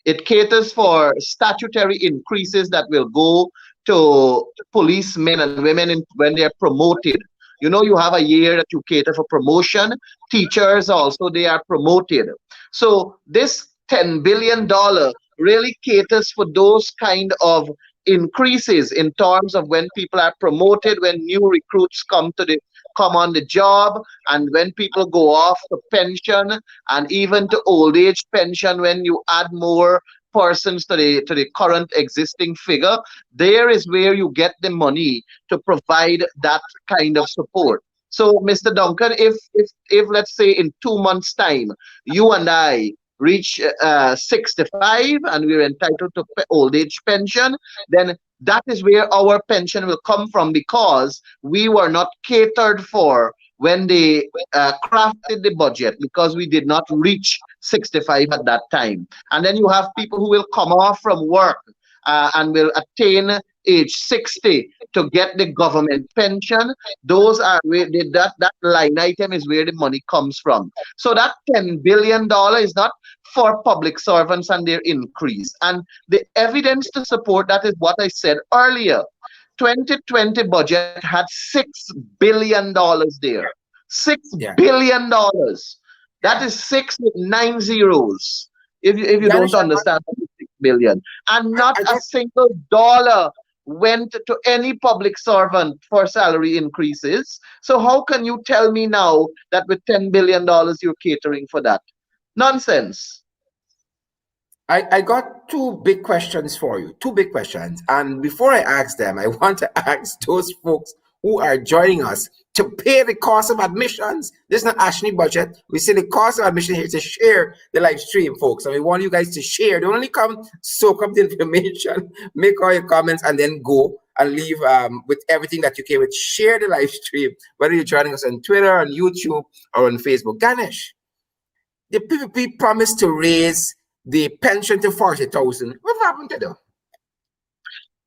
It caters for statutory increases that will go to policemen and women when they're promoted. You know, you have a year that you cater for promotion. Teachers also, they are promoted. So this $10 billion really caters for those kind of increases in terms of when people are promoted, when new recruits come on the job, and when people go off to pension and even to old age pension when you add more persons to the current existing figure. There is where you get the money to provide that kind of support. So, Mr. Duncan, if let's say in 2 months' time you and I reach 65 and we're entitled to old age pension, then that is where our pension will come from because we were not catered for when they crafted the budget because we did not reach 65 at that time. And then you have people who will come off from work and will attain age 60 to get the government pension. Those are where that line item is where the money comes from. So that $10 billion is not for public servants and their increase. And the evidence to support that is what I said earlier. 2020 budget had $6 billion there. six Yeah. billion dollars. That Yeah. is six with nine zeros. If you don't Ganesh, understand what is 6 billion, and not I a got single dollar went to any public servant for salary increases. So how can you tell me now that with $10 billion you're catering for that? Nonsense. I got two big questions for you. Two big questions. And before I ask them, I want to ask those folks who are joining us to pay the cost of admissions. This is not Ashley budget. We say the cost of admission here to share the live stream, folks. And we want you guys to share. Don't only come soak up the information, make all your comments, and then go and leave with everything that you came with. Share the live stream, whether you're joining us on Twitter, on YouTube, or on Facebook. Ganesh, the PPP promised to raise the pension to 40,000. What happened to them?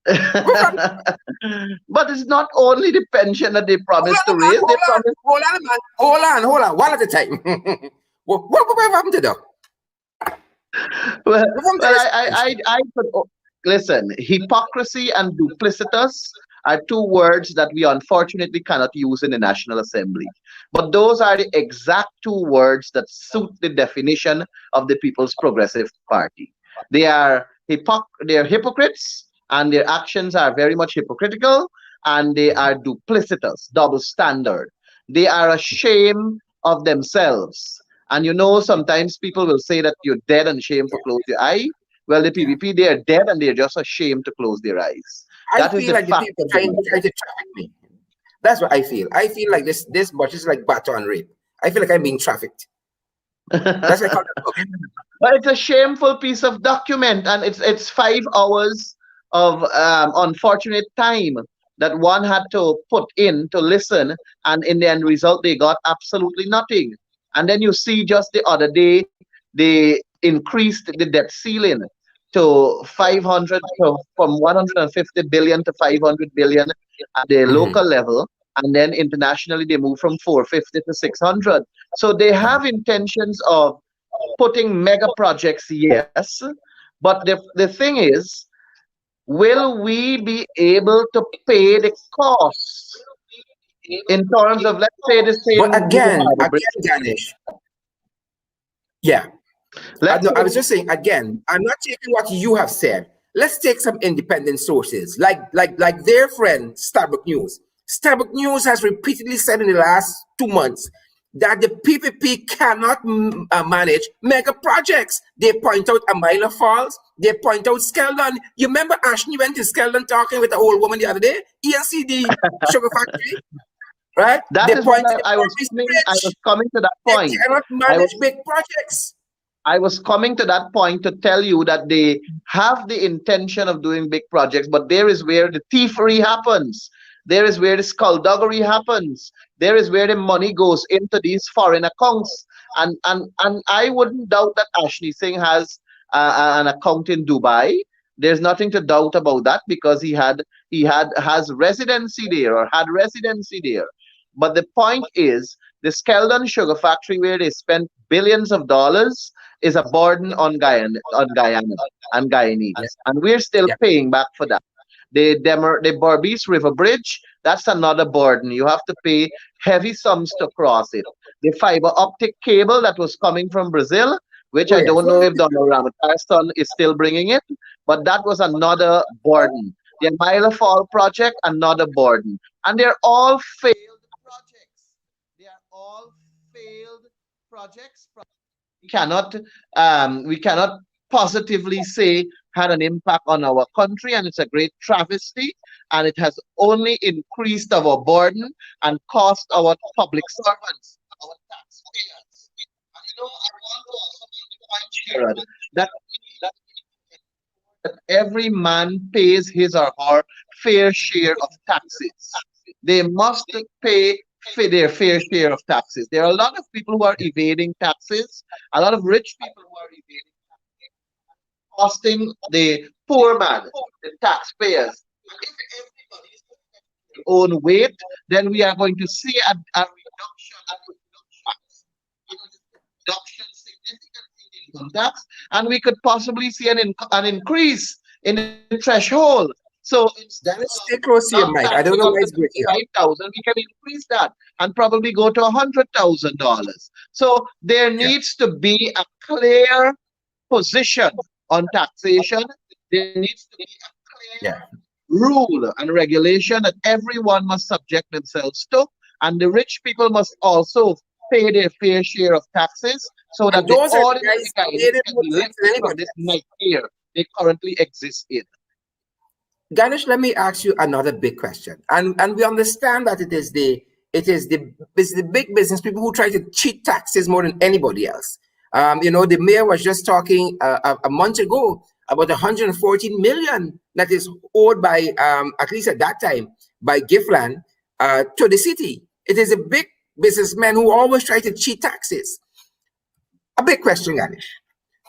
What happened? But it's not only the pension that they Hold promised on, to man. raise, they Hold on. promised. Hold on, man. Hold on. One at a time. What happened to them? Well, What happened to well, this pension? I could listen. Hypocrisy and duplicitous are two words that we unfortunately cannot use in the National Assembly. But those are the exact two words that suit the definition of the People's Progressive Party. They are hypocrites, and their actions are very much hypocritical, and they are duplicitous, double standard. They are ashamed of themselves. And sometimes people will say that you're dead and ashamed to close your eye. Well, the Yeah. PVP, they are dead and they're just ashamed to close their eyes. I That is feel the like the fact people of the trying to traffic me. That's what I feel. I feel like this much is like baton rape. I feel like I'm being trafficked. That's what I matter. call it. Okay. But it's a shameful piece of document, and it's 5 hours of unfortunate time that one had to put in to listen, and in the end result, they got absolutely nothing. And then you see just the other day, they increased the debt ceiling to 500 from 150 billion to 500 billion at the Mhm. local level, and then internationally they move from 450 to 600. So they Yeah. have intentions of putting mega projects, yes, but the thing is, will we be able to pay the cost in terms of, let's say, the But same new harbor bridge? again, Ganesh. Yeah. Let's No, I say, was just saying again, I'm not taking what you have said. Let's take some independent sources, like their friend Starbuck News. Starbuck News has repeatedly said in the last 2 months that the PPP cannot manage mega projects. They point out Amila Falls. They point out Skeldon. You remember Ashley went to Skeldon talking with the old woman the other day? ENCD Sugar Factory, right? that They is what point to the I was Barbies coming. I was Bridge. coming to that They point. cannot I was manage big projects. I was coming to that point to tell you that they have the intention of doing big projects, but there is where the thievery happens. There is where the skullduggery happens. There is where the money goes into these foreign accounts. And I wouldn't doubt that Ashley Singh has an account in Dubai. There's nothing to doubt about that because he has residency there or had residency there. But the point is, the Skeldon Sugar Factory, where they spent billions of dollars, is a burden on Guyana and Yeah, Guyanese, and we're still yeah. paying back for that. The Berbice River Bridge, that's another burden. You have to pay heavy sums to cross it. The fiber optic cable that was coming from Brazil, which Oh I yes. don't know if Donald Ramatar's son is still bringing it, but that was another burden. The Mile Fall project, another burden. And they're all failed projects. They are all failed projects. Cannot we cannot positively say had an impact on our country, and it's a great travesty, and it has only increased our burden and cost our public servants, our taxpayers. And I want to also make the point, Sherrod, that every man pays his or her fair share of taxes. They must pay their fair share of taxes. There are a lot of people who are evading taxes, a lot of rich people who are evading, costing the poor man, the taxpayers, And if everybody is their own weight, then we are going to see a reduction in tax. We're going to see a reduction significantly in income tax, and we could possibly see an increase in the threshold. So instead Ganesh, of stay close to now your mic. I taxing don't know up why to it's breaking up. 25,000, we can increase that and probably go to $100,000. So there Yeah. needs to be a clear position on taxation. There needs to be a clear Yeah. rule and regulation that everyone must subject themselves to, and the rich people must also pay their fair share of taxes so And that the those are the ordinary guys paid Guyanese in can more be tax lifted than from anybody this else. nightmare they currently exist in. Ganesh, let me ask you another big question. And we understand that it is the big business people who try to cheat taxes more than anybody else. The mayor was just talking a month ago about 114 million that is owed by at least at that time by Giftland to the city. It is a big businessman who always try to cheat taxes. A big question, Ganesh.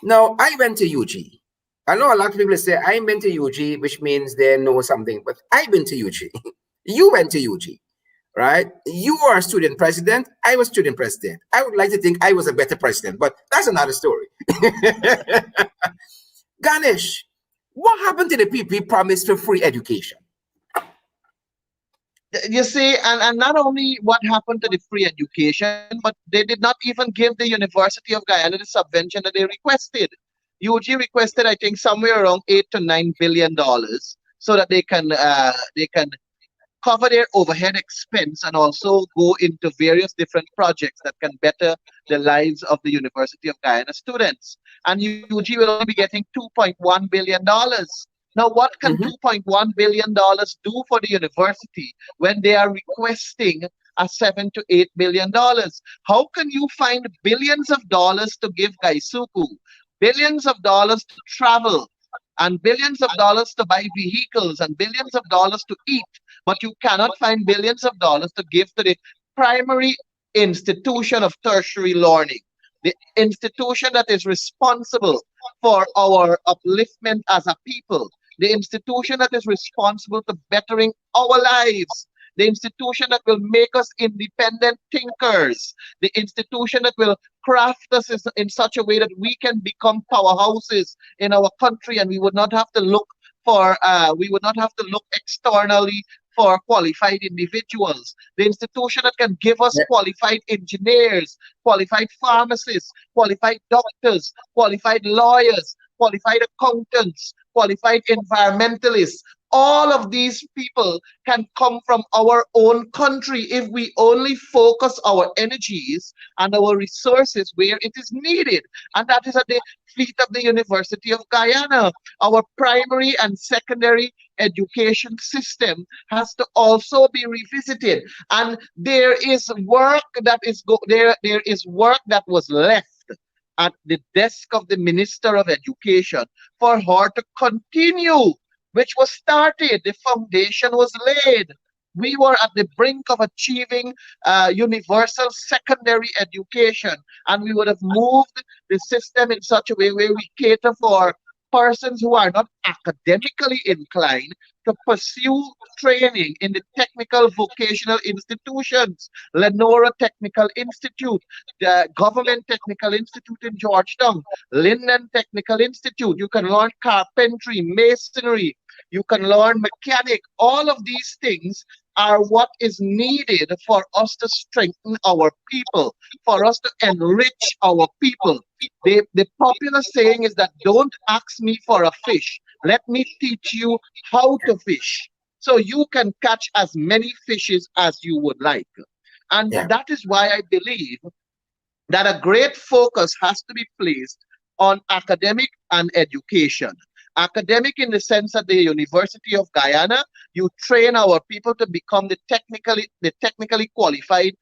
Now, I went to UG. I know a lot of people say I went to UG, which means they know something, but I've been to UG. You went to UG, right? You are a student president. I was student president. I would like to think I was a better president, but that's another story. Ganesh, what happened to the people we promised for free education? You see, and not only what happened to the free education, but they did not even give the University of Guyana the subvention that they requested. UG requested, I think, somewhere around $8 to $9 billion so that they can cover their overhead expense and also go into various different projects that can better the lives of the University of Guyana students. And UG will only be getting $2.1 billion. Now, what can Mhm. $2.1 billion do for the university when they are requesting a $7 to $8 million? How can you find billions of dollars to give Gaisuku, billions of dollars to travel, and billions of dollars to buy vehicles, and billions of dollars to eat, but you cannot find billions of dollars to give to the primary institution of tertiary learning, the institution that is responsible for our upliftment as a people, the institution that is responsible to bettering our lives, the institution that will make us independent thinkers, the institution that will craft us in such a way that we can become powerhouses in our country, and we would not have to look externally for qualified individuals. The institution that can give us Yeah. qualified engineers, qualified pharmacists, qualified doctors, qualified lawyers, qualified accountants, qualified environmentalists. All of these people can come from our own country if we only focus our energies and our resources where it is needed. And that is at the feet of the University of Guyana. Our primary and secondary education system has to also be revisited. And there is work there is work that was left at the desk of the Minister of Education for her to continue, which was started. The foundation was laid. We were at the brink of achieving universal secondary education, and we would have moved the system in such a way where we cater for persons who are not academically inclined to pursue training in the technical vocational institutions, Lenora Technical Institute, the Government Technical Institute in Georgetown, Linden Technical Institute. You can learn carpentry, masonry, you can learn mechanic. All of these things are what is needed for us to strengthen our people, for us to enrich our people. The popular saying is that don't ask me for a fish. Let me teach you how to fish. So you can catch as many fishes as you would like. And Yeah. that is why I believe that a great focus has to be placed on academic and education. Academic in the sense that the University of Guyana, you train our people to become the technically qualified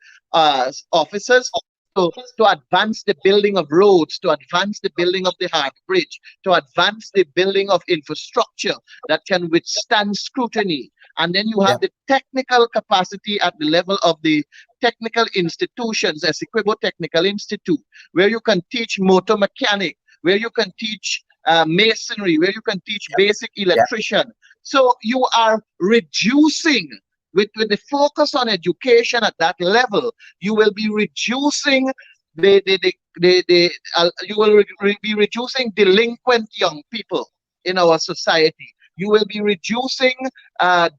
officers to advance the building of roads, to advance the building of the Hart Bridge, to advance the building of infrastructure that can withstand scrutiny. And then you Yeah. have the technical capacity at the level of the technical institutions, as Equibo Technical Institute, where you can teach motor mechanic, where you can teach masonry, where you can teach basic Yeah. electrician. So you are reducing, with the focus on education at that level, you will be reducing you will be reducing delinquent young people in our society. You will be reducing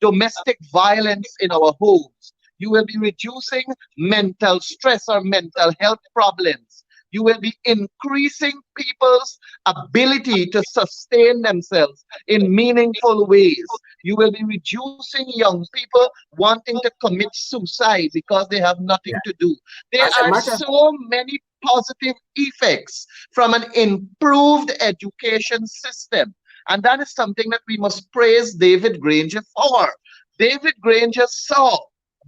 domestic violence in our homes. You will be reducing mental stress or mental health problems. You will be increasing people's ability to sustain themselves in meaningful ways. You will be reducing young people wanting to commit suicide because they have Yeah. nothing to do. There As a are matter of so many positive effects from an improved education system. And that is something that we must praise David Granger for. David Granger saw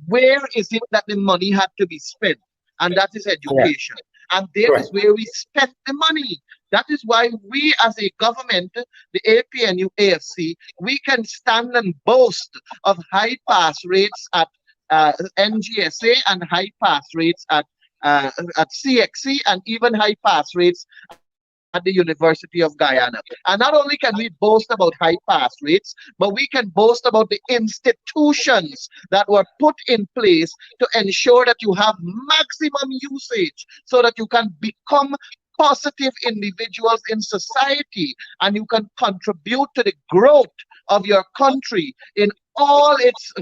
where is it that the money had to be spent, and that is yeah, education. And there correct. is where we spent the money. That is why we, as a government, the APNU AFC, we can stand and boast of high pass rates at NGSA and high pass rates at CXC and even high pass rates at the University of Guyana. And not only can we boast about high pass rates, but we can boast about the institutions that were put in place to ensure that you have maximum usage so that you can become positive individuals in society and you can contribute to the growth of your country in all its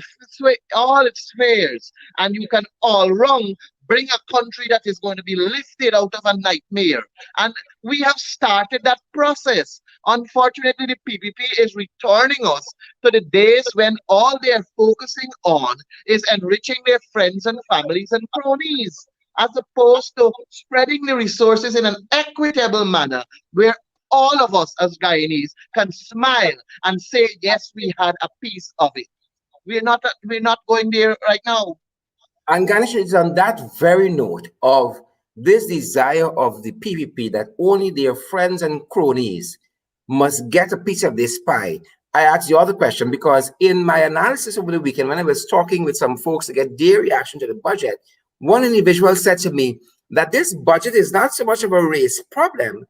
spheres, and you can all wrong bring a country that is going to be lifted out of a nightmare. And we have started that process. Unfortunately, the PPP is returning us to the days when all they are focusing on is enriching their friends and families and cronies, as opposed to spreading the resources in an equitable manner where all of us as Guyanese can smile and say, yes, we had a piece of it. We're not going there right now. And Ganesh, is on that very note of this desire of the PPP that only their friends and cronies must get a piece of this pie. I asked the other question because in my analysis over the weekend, when I was talking with some folks to get their reaction to the budget, one individual said to me that this budget is not so much of a race problem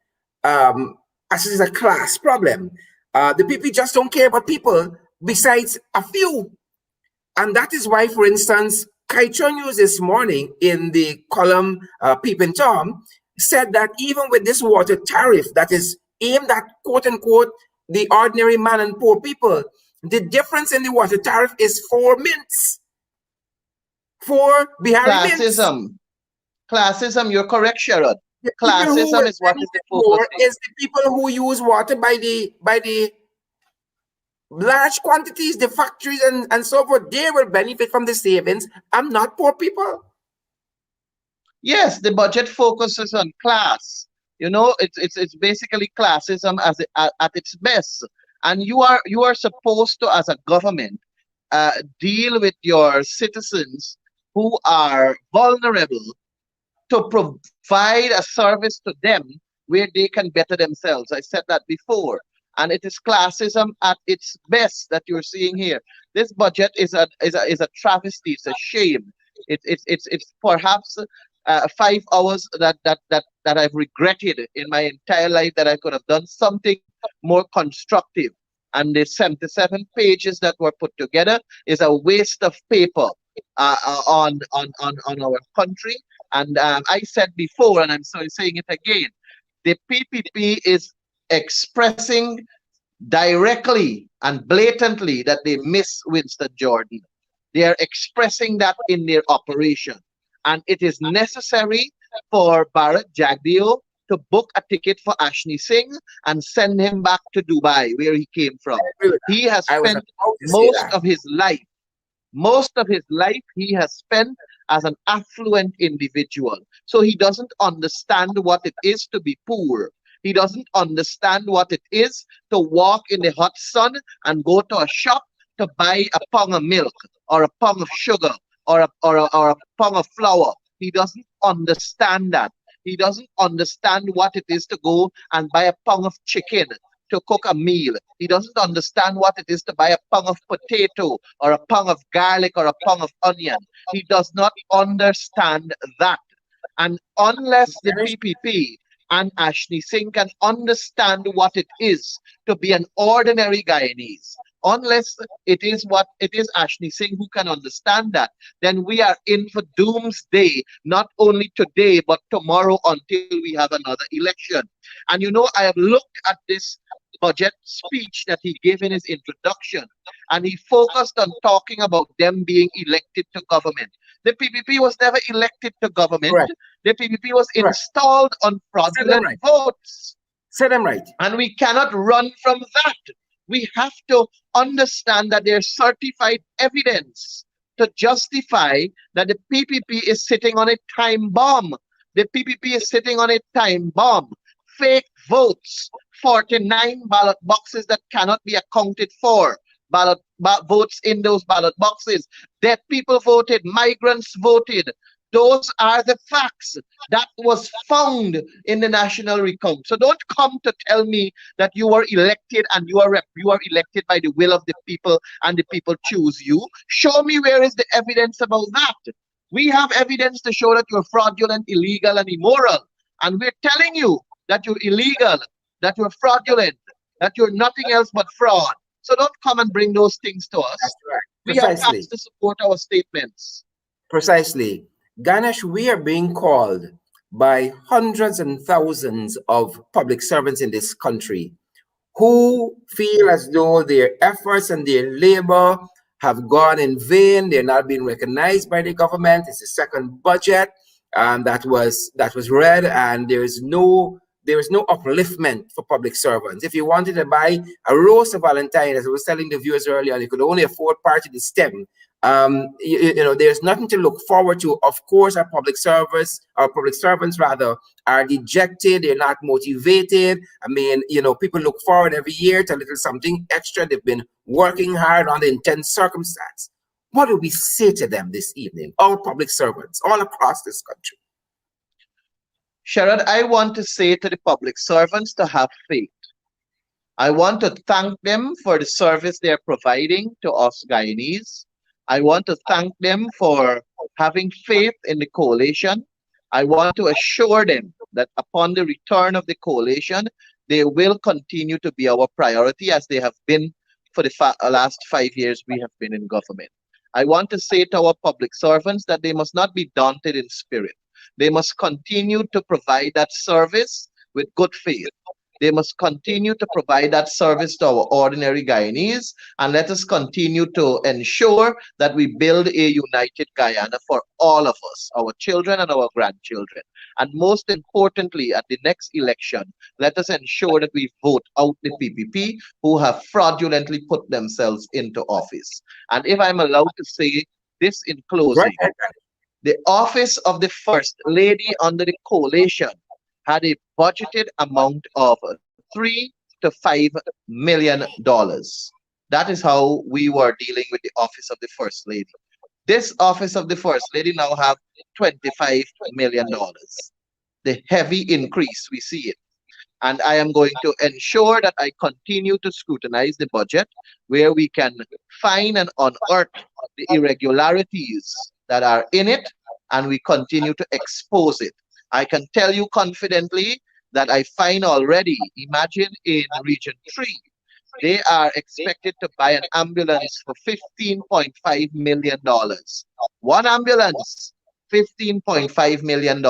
as it is a class problem. The people just don't care about people besides a few. And that is why, for instance, Kaichon News this morning in the column Peeping Tom said that even with this water tariff that is aimed at quote unquote the ordinary man and poor people, the difference in the water tariff is 4 mints, 4 Bihari mints. Classism. Classism, you're correct, Sherrod. The people who Classism will is what is the benefit focus more here. is the people who use water by the large quantities, the factories and so forth. They will benefit from the savings. I'm not poor people. Yes, the budget focuses on class. It's basically classism at its best. And you are supposed to, as a government, deal with your citizens who are vulnerable to provide a service to them where they can better themselves. I said that before. And it is classism at its best that you're seeing here. This budget is a travesty. It's a shame. It's perhaps 5 hours that I've regretted in my entire life that I could have done something more constructive. And the 77 pages that were put together is a waste of paper on our country. And I said before, and I'm sorry saying it again, the PPP is expressing directly and blatantly that they miss Winston Jordan. They are expressing that in their operation. And it is necessary for Bharat Jagdeo to book a ticket for Ashni Singh and send him back to Dubai, where he came from. I agree with He that. has I was spent about to say most that. of his life most of his life he has spent as an affluent individual. So he doesn't understand what it is to be poor. He doesn't understand what it is to walk in the hot sun and go to a shop to buy a pound of milk or a pound of sugar or a pound of flour. He doesn't understand that. He doesn't understand what it is to go and buy a pound of chicken to cook a meal. He doesn't understand what it is to buy a pound of potato or a pound of garlic or a pound of onion. He does not understand that. And unless the Ganesh, PPP and Ashni Singh can understand what it is to be an ordinary Guyanese, Unless it is what it is, Ashni Singh, who can understand that, then we are in for doomsday, not only today, but tomorrow until we have another election. And I have looked at this budget speech that he gave in his introduction, and he focused on talking about them being elected to government. The PPP was never elected to government. Correct. The PPP was Correct. installed on Set them fraudulent right. votes. Set them right. And we cannot run from that. We have to understand that there's certified evidence to justify that the PPP is sitting on a time bomb. The PPP is sitting on a time bomb. Fake votes, 49 ballot boxes that cannot be accounted for. Votes in those ballot boxes. Dead people voted, migrants voted. Those are the facts that was found in the national recount. So don't come to tell me that you were elected and you are elected by the will of the people and the people choose you. Show me where is the evidence about that. We have evidence to show that you're fraudulent, illegal, and immoral. And we're telling you that you're illegal, that you're fraudulent, that you're nothing else but fraud. So don't come and bring those things to That's us. right. We have Precisely. facts to support our statements. Precisely. Ganesh, we are being called by hundreds and thousands of public servants in this country who feel as though their efforts and their labor have gone in vain. They're not being recognized by the government. It's the second budget that was read, and there is no upliftment for public servants. If you wanted to buy a rose of Valentine, as I was telling the viewers earlier, and you could only afford part of the stem, there's nothing to look forward to. Of course, our public servants rather, are dejected. They're not motivated. I mean, people look forward every year to a little something extra. They've been working hard under intense circumstance. What do we say to them this evening, our public servants all across this country? Sharad, I want to say to the public servants to have faith. I want to thank them for the service they're providing to us Guyanese. I want to thank them for having faith in the coalition. I want to assure them that upon the return of the coalition, they will continue to be our priority as they have been for the last 5 years we have been in government. I want to say to our public servants that they must not be daunted in spirit. They must continue to provide that service with good faith. They must continue to provide that service to our ordinary Guyanese, and let us continue to ensure that we build a united Guyana for all of us, our children and our grandchildren. And most importantly, at the next election, let us ensure that we vote out the PPP who have fraudulently put themselves into office. And if I'm allowed to say this in closing, Right. the office of the First Lady under the coalition had a budgeted amount of $3 to $5 million. That is how we were dealing with the office of the First Lady. This office of the First Lady now have $25 million. The heavy increase, we see it. And I am going to ensure that I continue to scrutinize the budget where we can find and unearth the irregularities that are in it, and we continue to expose it. I can tell you confidently that I find already, imagine in Region 3, they are expected to buy an ambulance for $15.5 million. One ambulance, $15.5 million.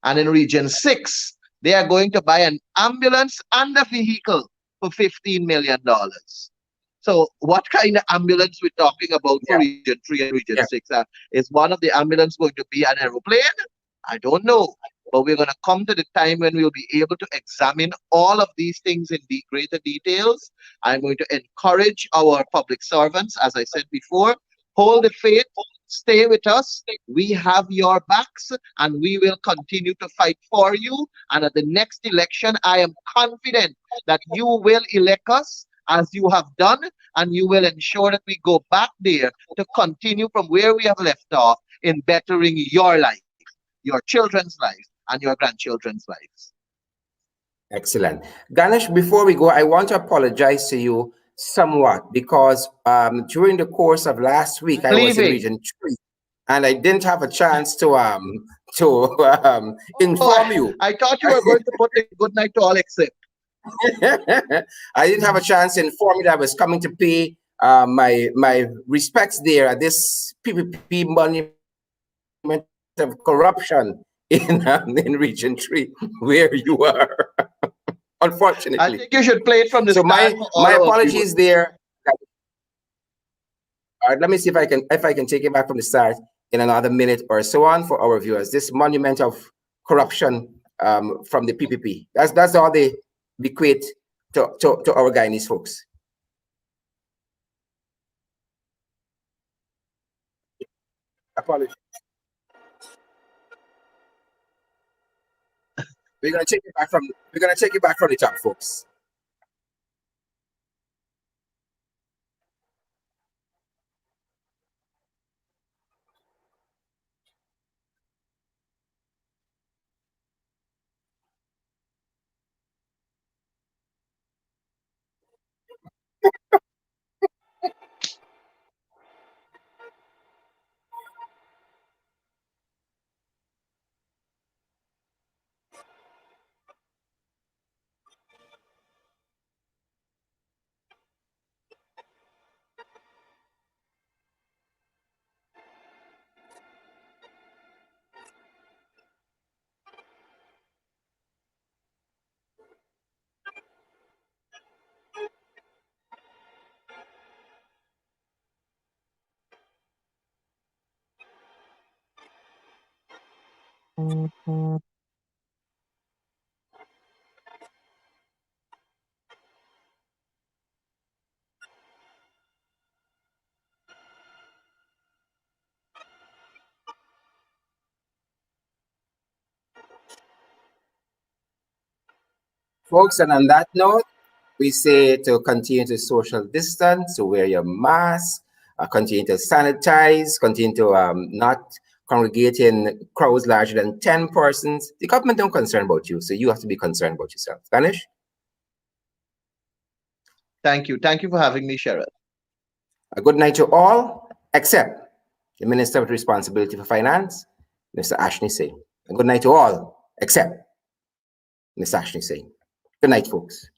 And in Region 6, they are going to buy an ambulance and a vehicle for $15 million. So what kind of ambulance we're talking about for Yeah. Region 3 and Region Yeah. 6? Is one of the ambulance going to be an aeroplane? I don't know. But we're going to come to the time when we'll be able to examine all of these things in greater details. I'm going to encourage our public servants, as I said before, hold the faith, stay with us. We have your backs, and we will continue to fight for you. And at the next election, I am confident that you will elect us as you have done, and you will ensure that we go back there to continue from where we have left off in bettering your life, your children's lives, and your grandchildren's lives. Excellent. Ganesh, before we go, I want to apologize to you somewhat because during the course of last week, I'm I was in leaving. Region 3 and I didn't have a chance to Oh, inform you. I thought you were going to put a good night to all except. I didn't have a chance to inform you that I was coming to pay my respects there at this PPP monument of corruption in Region 3, where you are, I unfortunately. think you should play it from the So start my for my all our viewers. apologies there. Let me see if I can take it back from the start in another minute or so on for our viewers. This monument of corruption from the PPP. That's all they bequeath to our Guyanese folks. Apologies. We're gonna take it back from the top, folks. Folks, and on that note, we say to continue to social distance, to wear your mask, continue to sanitize, continue to not congregate in crowds larger than 10 persons. The government don't concern about you, so you have to be concerned about yourself. Ganesh, Thank you. Thank you for having me, Sherrod. a good night to all, except the Minister with responsibility for finance, Mr. Ashley Singh. A good night to all, except Mr. Ashley Singh. Good night, folks.